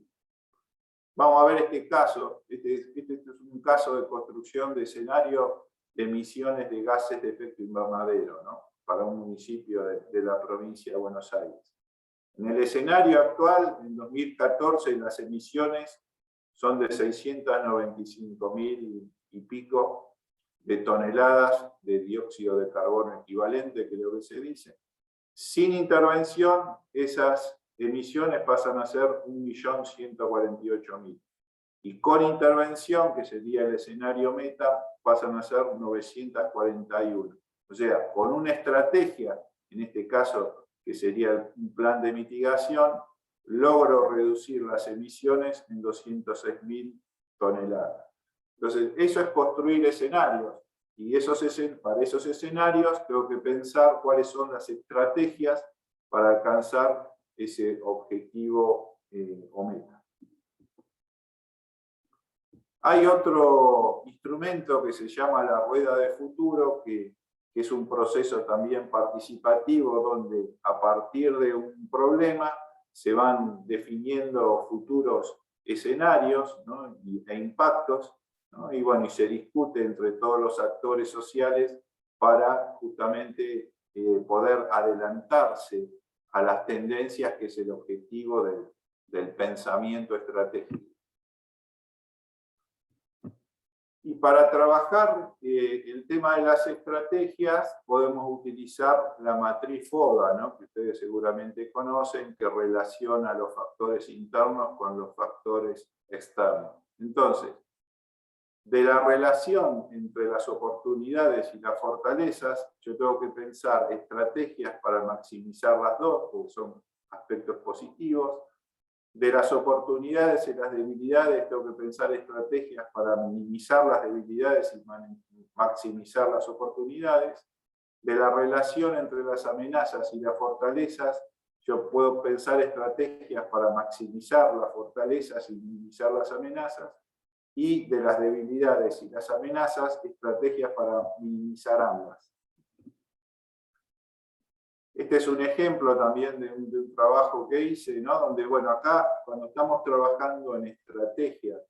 Speaker 1: Vamos a ver este caso. Este es un caso de construcción de escenario de emisiones de gases de efecto invernadero, ¿no? Para un municipio de la provincia de Buenos Aires. En el escenario actual, en 2014, las emisiones son de 695.000 y pico de toneladas de dióxido de carbono equivalente, que es lo que se dice. Sin intervención, esas emisiones pasan a ser 1.148.000. Y con intervención, que sería el escenario meta, pasan a ser 941. O sea, con una estrategia, en este caso, que sería un plan de mitigación, logro reducir las emisiones en 206.000 toneladas. Entonces, eso es construir escenarios. Y para esos escenarios tengo que pensar cuáles son las estrategias para alcanzar ese objetivo o meta. Hay otro instrumento que se llama la rueda de futuro, que es un proceso también participativo, donde a partir de un problema se van definiendo futuros escenarios, ¿no? e impactos, ¿no? Y bueno, y se discute entre todos los actores sociales para justamente poder adelantarse a las tendencias, que es el objetivo del pensamiento estratégico. Y para trabajar el tema de las estrategias podemos utilizar la matriz FODA, ¿no? Que ustedes seguramente conocen, que relaciona los factores internos con los factores externos. Entonces, de la relación entre las oportunidades y las fortalezas, yo tengo que pensar estrategias para maximizar las dos, porque son aspectos positivos. De las oportunidades y las debilidades, tengo que pensar estrategias para minimizar las debilidades y maximizar las oportunidades. De la relación entre las amenazas y las fortalezas, yo puedo pensar estrategias para maximizar las fortalezas y minimizar las amenazas. Y de las debilidades y las amenazas, estrategias para minimizar ambas. Este es un ejemplo también de un trabajo que hice, ¿no? Donde, bueno, acá cuando estamos trabajando en estrategia,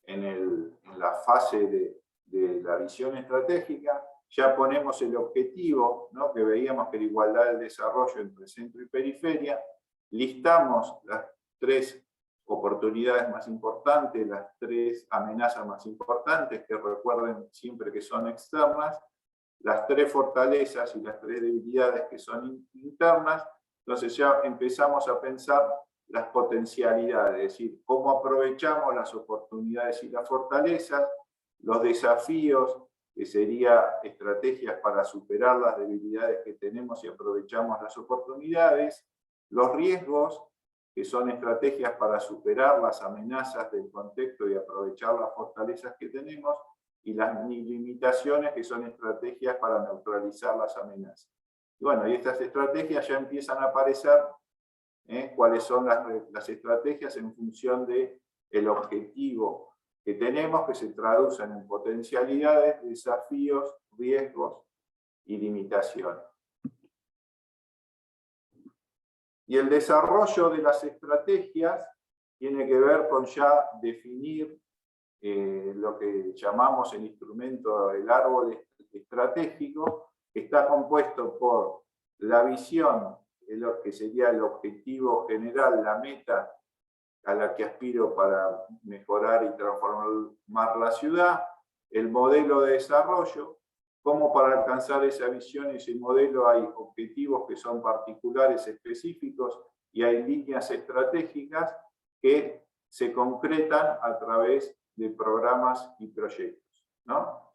Speaker 1: en la fase de la visión estratégica, ya ponemos el objetivo, ¿no? Que veíamos que la igualdad del desarrollo entre centro y periferia, listamos las 3 oportunidades más importantes, las 3 amenazas más importantes, que recuerden siempre que son externas, las 3 fortalezas y las 3 debilidades que son internas. Entonces ya empezamos a pensar las potencialidades, es decir, cómo aprovechamos las oportunidades y las fortalezas, los desafíos, que serían estrategias para superar las debilidades que tenemos y aprovechamos las oportunidades, los riesgos, que son estrategias para superar las amenazas del contexto y aprovechar las fortalezas que tenemos, y las limitaciones, que son estrategias para neutralizar las amenazas. Y bueno, y estas estrategias ya empiezan a aparecer, cuáles son las estrategias en función del objetivo que tenemos, que se traducen en potencialidades, desafíos, riesgos y limitaciones. Y el desarrollo de las estrategias tiene que ver con ya definir lo que llamamos el instrumento del árbol estratégico, que está compuesto por la visión, lo que sería el objetivo general, la meta a la que aspiro para mejorar y transformar la ciudad, el modelo de desarrollo, cómo para alcanzar esa visión y ese modelo hay objetivos que son particulares, específicos, y hay líneas estratégicas que se concretan a través de programas y proyectos, ¿no?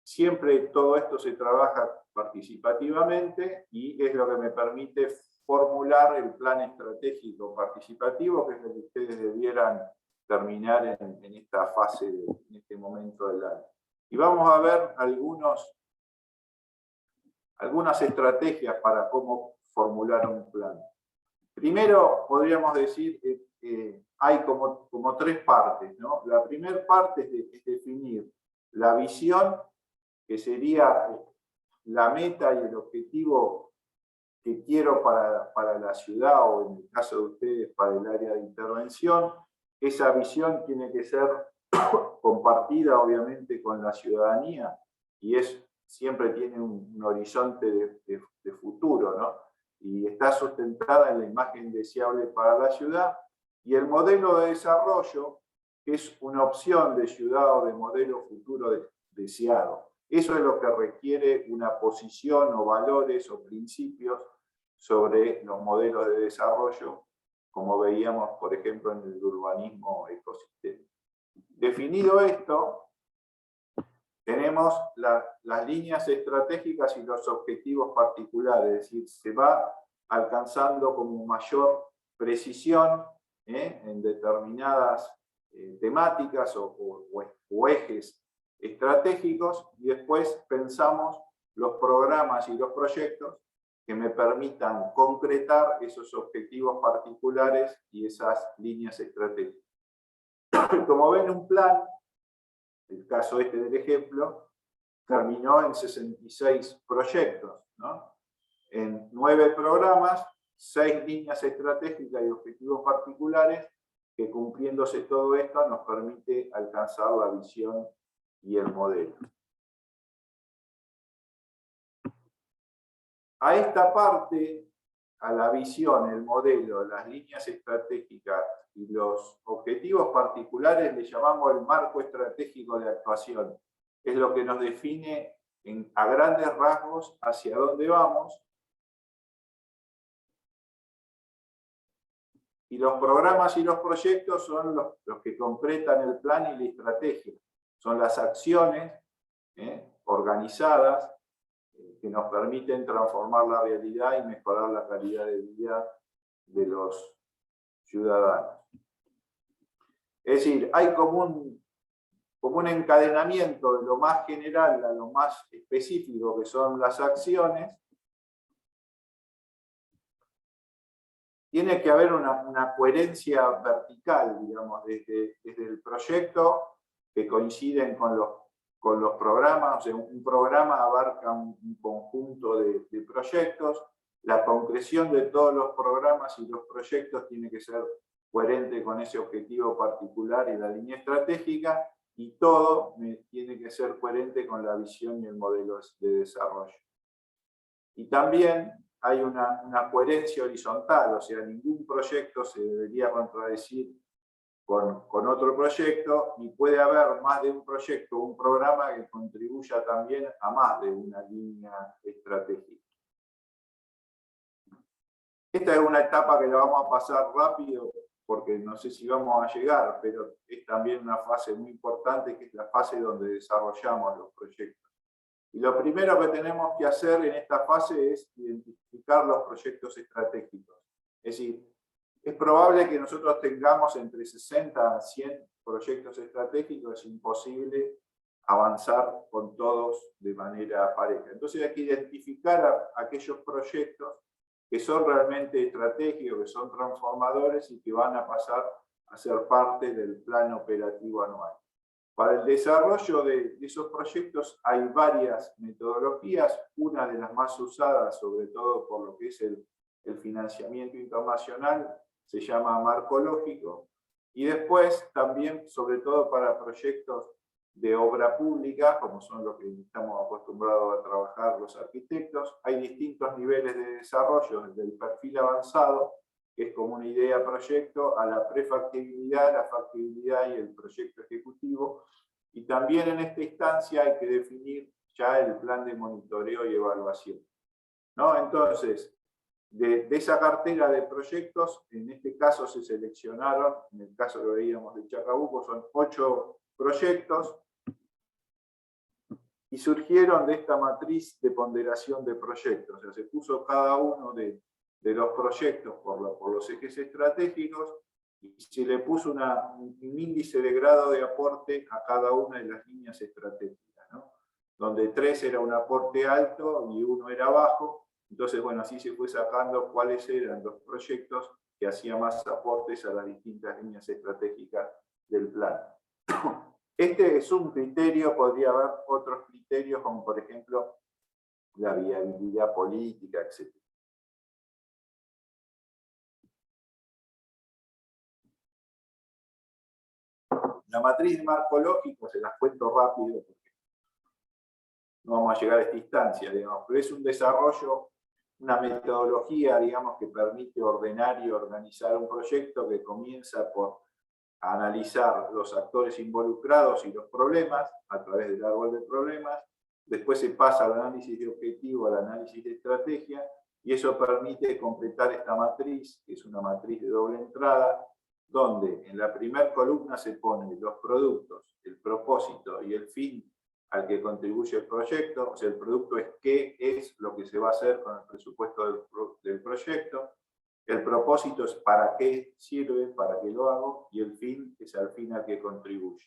Speaker 1: Siempre todo esto se trabaja participativamente y es lo que me permite formular el plan estratégico participativo, que es lo que ustedes debieran terminar en esta fase, en este momento del año. Y vamos a ver algunas estrategias para cómo formular un plan. Primero, podríamos decir que hay como 3 partes, ¿no? La primera parte es definir la visión, que sería la meta y el objetivo que quiero para la ciudad, o en el caso de ustedes, para el área de intervención. Esa visión tiene que ser compartida, obviamente, con la ciudadanía, y siempre tiene un horizonte de futuro, ¿no? Y está sustentada en la imagen deseable para la ciudad. Y el modelo de desarrollo que es una opción de ciudad o de modelo futuro deseado. Eso es lo que requiere una posición o valores o principios sobre los modelos de desarrollo, como veíamos, por ejemplo, en el urbanismo ecosistémico. Definido esto, tenemos las líneas estratégicas y los objetivos particulares, es decir, se va alcanzando como mayor precisión en determinadas temáticas o ejes estratégicos, y después pensamos los programas y los proyectos que me permitan concretar esos objetivos particulares y esas líneas estratégicas. Como ven, un plan, el caso este del ejemplo, terminó en 66 proyectos, ¿no? En 9 programas, 6 líneas estratégicas y objetivos particulares, que cumpliéndose todo esto nos permite alcanzar la visión y el modelo. A esta parte, a la visión, el modelo, las líneas estratégicas y los objetivos particulares, le llamamos el marco estratégico de actuación. Es lo que nos define a grandes rasgos hacia dónde vamos. Y los programas y los proyectos son los que concretan el plan y la estrategia. Son las acciones organizadas que nos permiten transformar la realidad y mejorar la calidad de vida de los ciudadanos. Es decir, hay como un encadenamiento de lo más general a lo más específico, que son las acciones. Tiene que haber una coherencia vertical, digamos, desde el proyecto, que coinciden con los programas. O sea, un programa abarca un conjunto de proyectos. La concreción de todos los programas y los proyectos tiene que ser coherente con ese objetivo particular y la línea estratégica, y todo tiene que ser coherente con la visión y el modelo de desarrollo. Y también hay una coherencia horizontal, o sea, ningún proyecto se debería contradecir con otro proyecto, y puede haber más de un proyecto o un programa que contribuya también a más de una línea estratégica. Esta es una etapa que la vamos a pasar rápido, porque no sé si vamos a llegar, pero es también una fase muy importante, que es la fase donde desarrollamos los proyectos. Y lo primero que tenemos que hacer en esta fase es identificar los proyectos estratégicos. Es decir, es probable que nosotros tengamos entre 60 a 100 proyectos estratégicos, es imposible avanzar con todos de manera pareja. Entonces hay que identificar aquellos proyectos que son realmente estratégicos, que son transformadores y que van a pasar a ser parte del plan operativo anual. Para el desarrollo de esos proyectos hay varias metodologías. Una de las más usadas, sobre todo por lo que es el financiamiento internacional, se llama marco lógico. Y después también, sobre todo para proyectos de obra pública, como son los que estamos acostumbrados a trabajar los arquitectos, hay distintos niveles de desarrollo, desde el perfil avanzado, que es como una idea proyecto, a la prefactibilidad, la factibilidad y el proyecto ejecutivo. Y también en esta instancia hay que definir ya el plan de monitoreo y evaluación, ¿no? Entonces, de esa cartera de proyectos, en este caso se seleccionaron, en el caso que veíamos de Chacabuco, son 8 proyectos, y surgieron de esta matriz de ponderación de proyectos. O sea, se puso cada uno de los proyectos por los ejes estratégicos, y se le puso un índice de grado de aporte a cada una de las líneas estratégicas, ¿no? Donde 3 era un aporte alto y 1 era bajo. Entonces, bueno, así se fue sacando cuáles eran los proyectos que hacían más aportes a las distintas líneas estratégicas del plan. Este es un criterio, podría haber otros criterios, como por ejemplo la viabilidad política, etc. La matriz de marco lógico se las cuento rápido, porque no vamos a llegar a esta instancia, digamos, pero es un desarrollo, una metodología, digamos, que permite ordenar y organizar un proyecto, que comienza por analizar los actores involucrados y los problemas a través del árbol de problemas. Después se pasa al análisis de objetivo, al análisis de estrategia, y eso permite completar esta matriz, que es una matriz de doble entrada, donde en la primera columna se ponen los productos, el propósito y el fin al que contribuye el proyecto. O sea, el producto es qué es lo que se va a hacer con el presupuesto del proyecto. El propósito es para qué sirve, para qué lo hago, y el fin es al fin al que contribuye.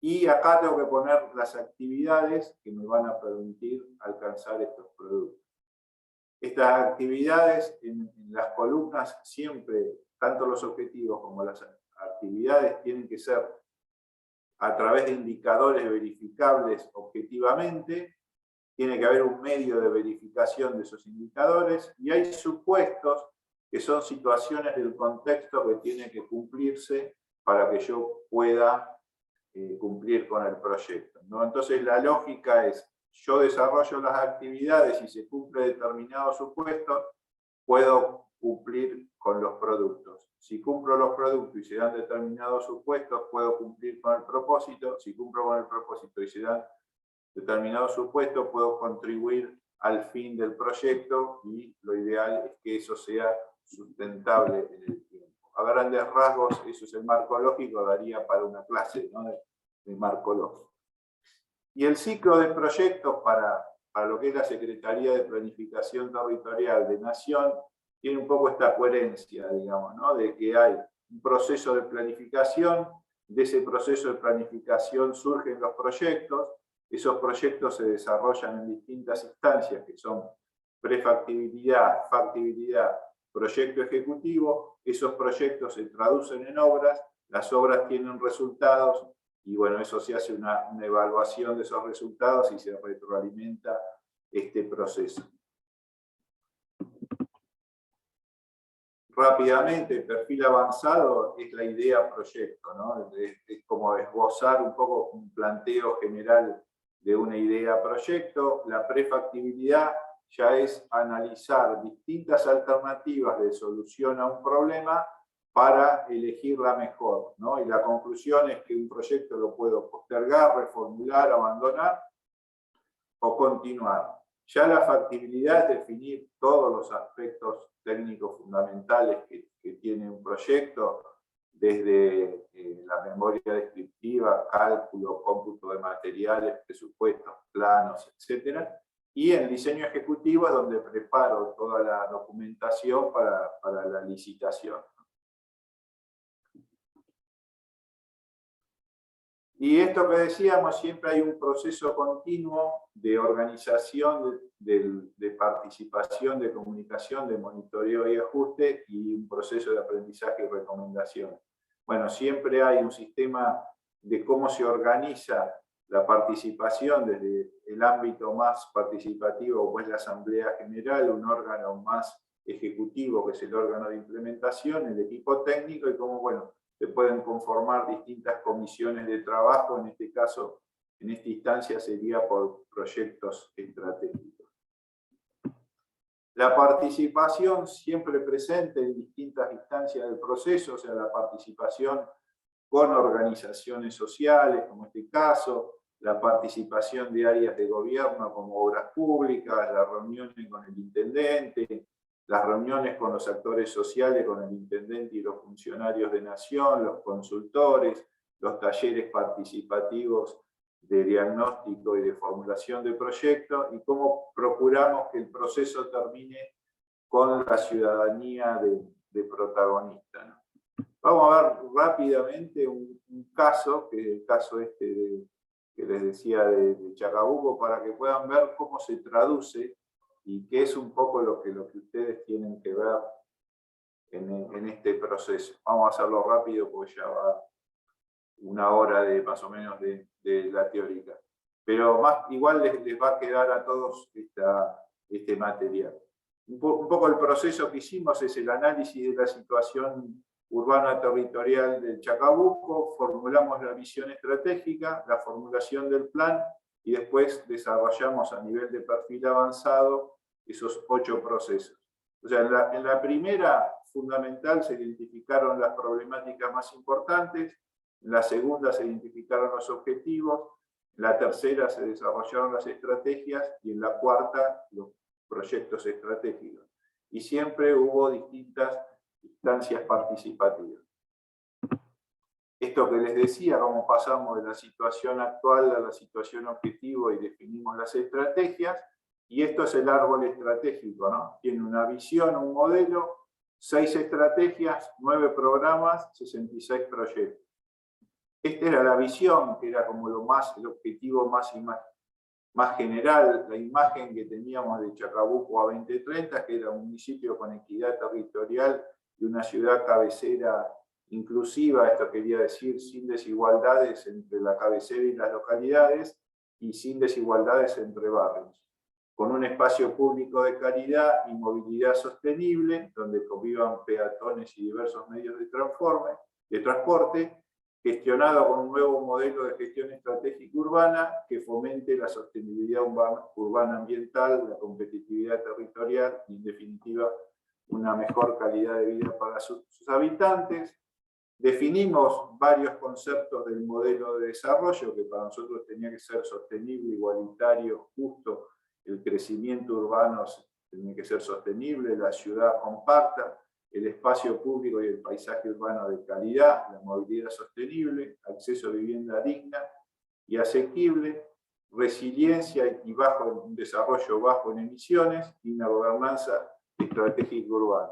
Speaker 1: Y acá tengo que poner las actividades que me van a permitir alcanzar estos productos. Estas actividades en las columnas siempre, tanto los objetivos como las actividades, tienen que ser a través de indicadores verificables objetivamente. Tiene que haber un medio de verificación de esos indicadores, y hay supuestos que son situaciones del contexto que tienen que cumplirse para que yo pueda cumplir con el proyecto, ¿no? Entonces la lógica es, yo desarrollo las actividades y se cumple determinado supuesto, puedo cumplir con los productos. Si cumplo los productos y se dan determinados supuestos, puedo cumplir con el propósito. Si cumplo con el propósito y se dan determinados supuestos, puedo contribuir al fin del proyecto, y lo ideal es que eso sea sustentable en el tiempo. A grandes rasgos, eso es el marco lógico, daría para una clase, ¿no?, de marco lógico. Y el ciclo de proyectos para lo que es la Secretaría de Planificación Territorial de Nación tiene un poco esta coherencia, digamos, ¿no?, de que hay un proceso de planificación, de ese proceso de planificación surgen los proyectos, esos proyectos se desarrollan en distintas instancias que son prefactibilidad, factibilidad, proyecto ejecutivo. Esos proyectos se traducen en obras, las obras tienen resultados, y bueno, eso se hace una evaluación de esos resultados y se retroalimenta este proceso. Rápidamente, el perfil avanzado es la idea proyecto, ¿no? Es como esbozar un poco un planteo general de una idea proyecto. La prefactibilidad ya es analizar distintas alternativas de solución a un problema para elegir la mejor, ¿no? Y la conclusión es que un proyecto lo puedo postergar, reformular, abandonar o continuar. Ya la factibilidad es definir todos los aspectos técnicos fundamentales que tiene un proyecto, desde la memoria descriptiva, cálculo, cómputo de materiales, presupuestos, planos, etc. Y el diseño ejecutivo es donde preparo toda la documentación para la licitación. Y esto que decíamos, siempre hay un proceso continuo de organización, de participación, de comunicación, de monitoreo y ajuste, y un proceso de aprendizaje y recomendación. Bueno, siempre hay un sistema de cómo se organiza la participación desde el ámbito más participativo, pues la Asamblea General, un órgano más ejecutivo, que es el órgano de implementación, el equipo técnico, y cómo, bueno, se pueden conformar distintas comisiones de trabajo. En este caso, en esta instancia sería por proyectos estratégicos. La participación siempre presente en distintas instancias del proceso, o sea, la participación con organizaciones sociales, como este caso, la participación de áreas de gobierno como obras públicas, las reuniones con el intendente, las reuniones con los actores sociales, con el intendente y los funcionarios de Nación, los consultores, los talleres participativos de diagnóstico y de formulación de proyectos, y cómo procuramos que el proceso termine con la ciudadanía de protagonista, ¿no? Vamos a ver rápidamente un caso, que es el caso este que les decía de Chacabuco, para que puedan ver cómo se traduce y qué es un poco lo que ustedes tienen que ver en este proceso. Vamos a hacerlo rápido porque ya va una hora más o menos de la teórica. Pero igual les va a quedar a todos este material. Un poco el proceso que hicimos es el análisis de la situación urbana territorial del Chacabuco, formulamos la visión estratégica, la formulación del plan, y después desarrollamos a nivel de perfil avanzado esos 8 procesos. O sea, en la primera fundamental se identificaron las problemáticas más importantes, en la segunda se identificaron los objetivos, en la tercera se desarrollaron las estrategias y en la cuarta los proyectos estratégicos. Y siempre hubo distintas instancias participativas. Esto que les decía, cómo pasamos de la situación actual a la situación objetivo y definimos las estrategias, y esto es el árbol estratégico, ¿no? Tiene una visión, un modelo, 6 estrategias, 9 programas, 66 proyectos. Esta era la visión, que era como el objetivo más general, la imagen que teníamos de Chacabuco a 2030, que era un municipio con equidad territorial y una ciudad cabecera inclusiva, esto quería decir sin desigualdades entre la cabecera y las localidades y sin desigualdades entre barrios, con un espacio público de calidad y movilidad sostenible, donde convivan peatones y diversos medios de transporte, gestionado con un nuevo modelo de gestión estratégica urbana que fomente la sostenibilidad urbana ambiental, la competitividad territorial y, en definitiva, una mejor calidad de vida para sus habitantes. Definimos varios conceptos del modelo de desarrollo, que para nosotros tenía que ser sostenible, igualitario, justo, el crecimiento urbano tenía que ser sostenible, la ciudad compacta, el espacio público y el paisaje urbano de calidad, la movilidad sostenible, acceso a vivienda digna y asequible, resiliencia y un desarrollo bajo en emisiones y una gobernanza estratégica urbana.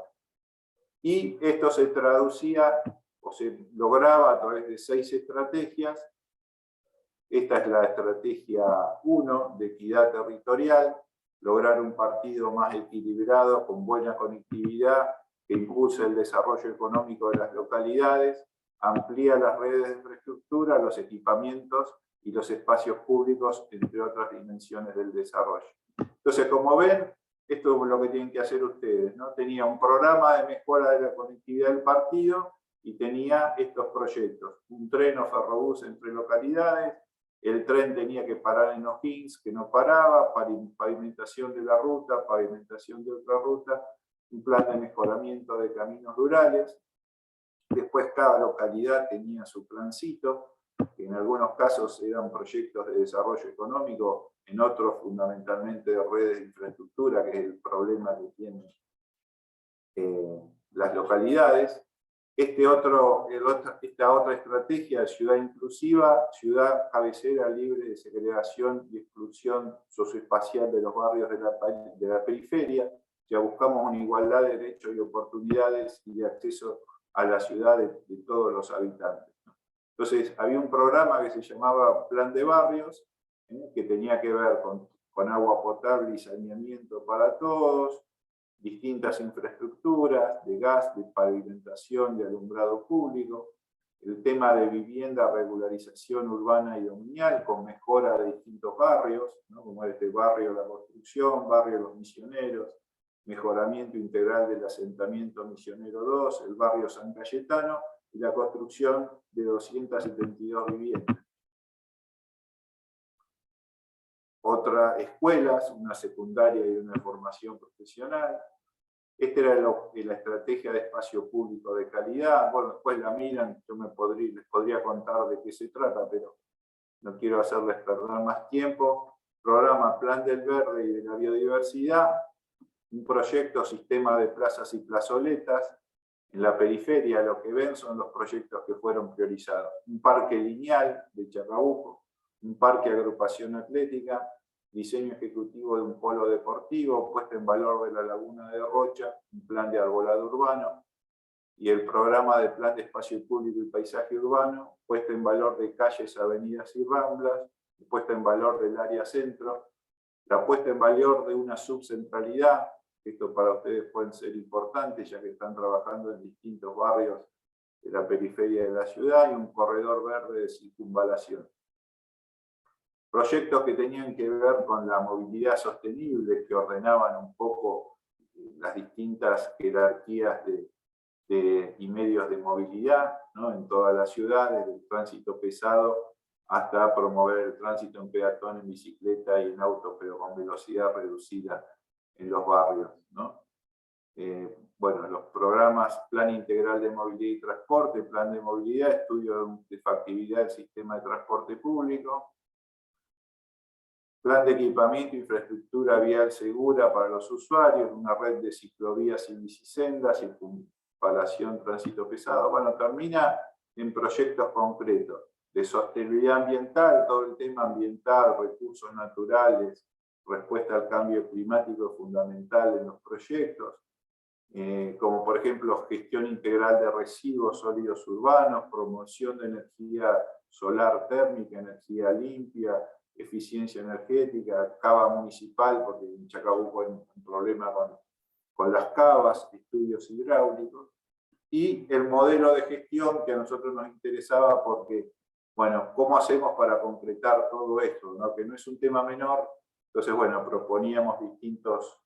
Speaker 1: Y esto se traducía o se lograba a través de 6 estrategias. Esta es la estrategia 1 de equidad territorial, lograr un partido más equilibrado, con buena conectividad, que impulse el desarrollo económico de las localidades, amplía las redes de infraestructura, los equipamientos y los espacios públicos, entre otras dimensiones del desarrollo. Entonces, como ven, esto es lo que tienen que hacer ustedes, ¿no? Tenía un programa de mejora de la conectividad del partido y tenía estos proyectos. Un tren o ferrobús entre localidades, el tren tenía que parar en O'Higgins, que no paraba, pavimentación de la ruta, pavimentación de otra ruta, un plan de mejoramiento de caminos rurales. Después cada localidad tenía su plancito, que en algunos casos eran proyectos de desarrollo económico, en otros fundamentalmente de redes de infraestructura, que es el problema que tienen las localidades. Esta otra estrategia de ciudad inclusiva, ciudad cabecera libre de segregación y exclusión socioespacial de los barrios de la periferia. Ya buscamos una igualdad de derechos y oportunidades y de acceso a la ciudad de todos los habitantes. Entonces, había un programa que se llamaba Plan de Barrios, que tenía que ver con agua potable y saneamiento para todos, distintas infraestructuras de gas, de pavimentación, de alumbrado público, el tema de vivienda, regularización urbana y dominial, con mejora de distintos barrios, ¿no? Como este barrio La Construcción, barrio Los Misioneros, mejoramiento integral del asentamiento Misionero 2, el barrio San Cayetano, y la construcción de 272 viviendas. Otras escuelas, una secundaria y una formación profesional. Esta era la estrategia de espacio público de calidad. Bueno, después la miran, yo les podría contar de qué se trata, pero no quiero hacerles perder más tiempo. Programa Plan del Verde y de la Biodiversidad, un proyecto sistema de plazas y plazoletas. En la periferia lo que ven son los proyectos que fueron priorizados. Un parque lineal de Chacabuco, un parque de agrupación atlética, diseño ejecutivo de un polo deportivo, puesta en valor de la laguna de Rocha, un plan de arbolado urbano, y el programa de plan de espacio público y paisaje urbano, puesta en valor de calles, avenidas y ramblas, puesta en valor del área centro, la puesta en valor de una subcentralidad. Esto para ustedes pueden ser importantes, ya que están trabajando en distintos barrios de la periferia de la ciudad, y un corredor verde de circunvalación. Proyectos que tenían que ver con la movilidad sostenible, que ordenaban un poco las distintas jerarquías y medios de movilidad, ¿no? En toda la ciudad, desde el tránsito pesado hasta promover el tránsito en peatón, en bicicleta y en auto, pero con velocidad reducida en los barrios, ¿no? bueno, los programas Plan Integral de Movilidad y Transporte, Plan de Movilidad, Estudio de Factibilidad del Sistema de Transporte Público, Plan de Equipamiento e Infraestructura Vial Segura para los usuarios, una red de ciclovías y bicisendas, circunvalación tránsito pesado. Bueno, termina en proyectos concretos de sostenibilidad ambiental, todo el tema ambiental, recursos naturales, respuesta al cambio climático fundamental en los proyectos, como por ejemplo gestión integral de residuos sólidos urbanos, promoción de energía solar térmica, energía limpia, eficiencia energética, cava municipal, porque en Chacabuco hay un problema con las cavas, estudios hidráulicos, y el modelo de gestión que a nosotros nos interesaba porque, bueno, ¿cómo hacemos para concretar todo esto? ¿No? Que no es un tema menor, entonces, bueno, proponíamos distintos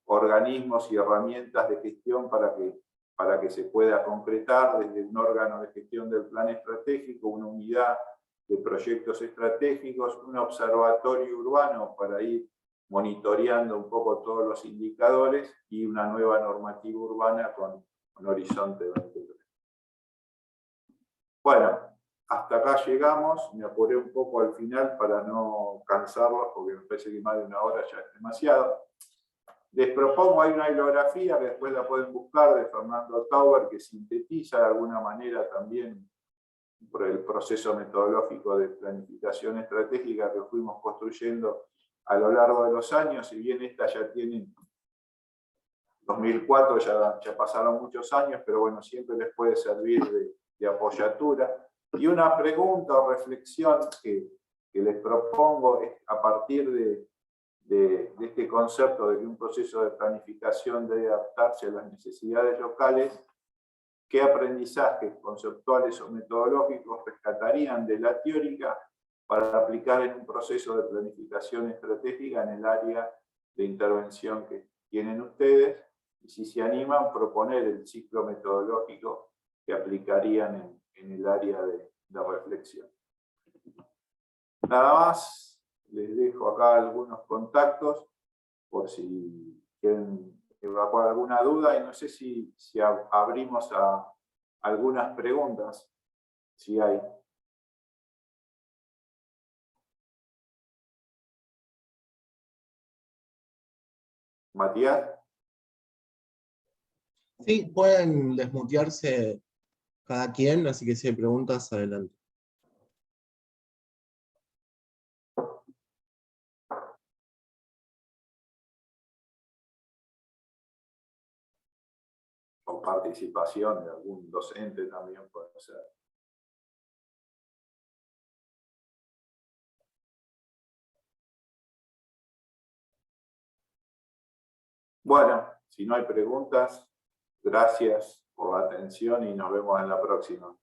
Speaker 1: organismos y herramientas de gestión para que se pueda concretar desde un órgano de gestión del plan estratégico, una unidad de proyectos estratégicos, un observatorio urbano para ir monitoreando un poco todos los indicadores y una nueva normativa urbana con Horizonte 2030. Bueno, hasta acá llegamos, me apuré un poco al final para no cansarlos, porque me parece que más de una hora ya es demasiado. Les propongo, hay una bibliografía que después la pueden buscar, de Fernando Tauber, que sintetiza de alguna manera también por el proceso metodológico de planificación estratégica que fuimos construyendo a lo largo de los años. Si bien esta ya tiene 2004, ya pasaron muchos años, pero bueno, siempre les puede servir de apoyatura. Y una pregunta o reflexión que les propongo es, a partir de este concepto de que un proceso de planificación debe adaptarse a las necesidades locales, ¿qué aprendizajes conceptuales o metodológicos rescatarían de la teórica para aplicar en un proceso de planificación estratégica en el área de intervención que tienen ustedes? Y si se animan a proponer el ciclo metodológico que aplicarían en el área de reflexión. Nada más. Les dejo acá algunos contactos por si quieren evacuar alguna duda, y no sé si abrimos a algunas preguntas, si hay. Matías.
Speaker 2: Sí, pueden desmutearse cada quien, así que si hay preguntas, adelante.
Speaker 1: O participación de algún docente también puede ser. Bueno, si no hay preguntas, gracias por la atención y nos vemos en la próxima.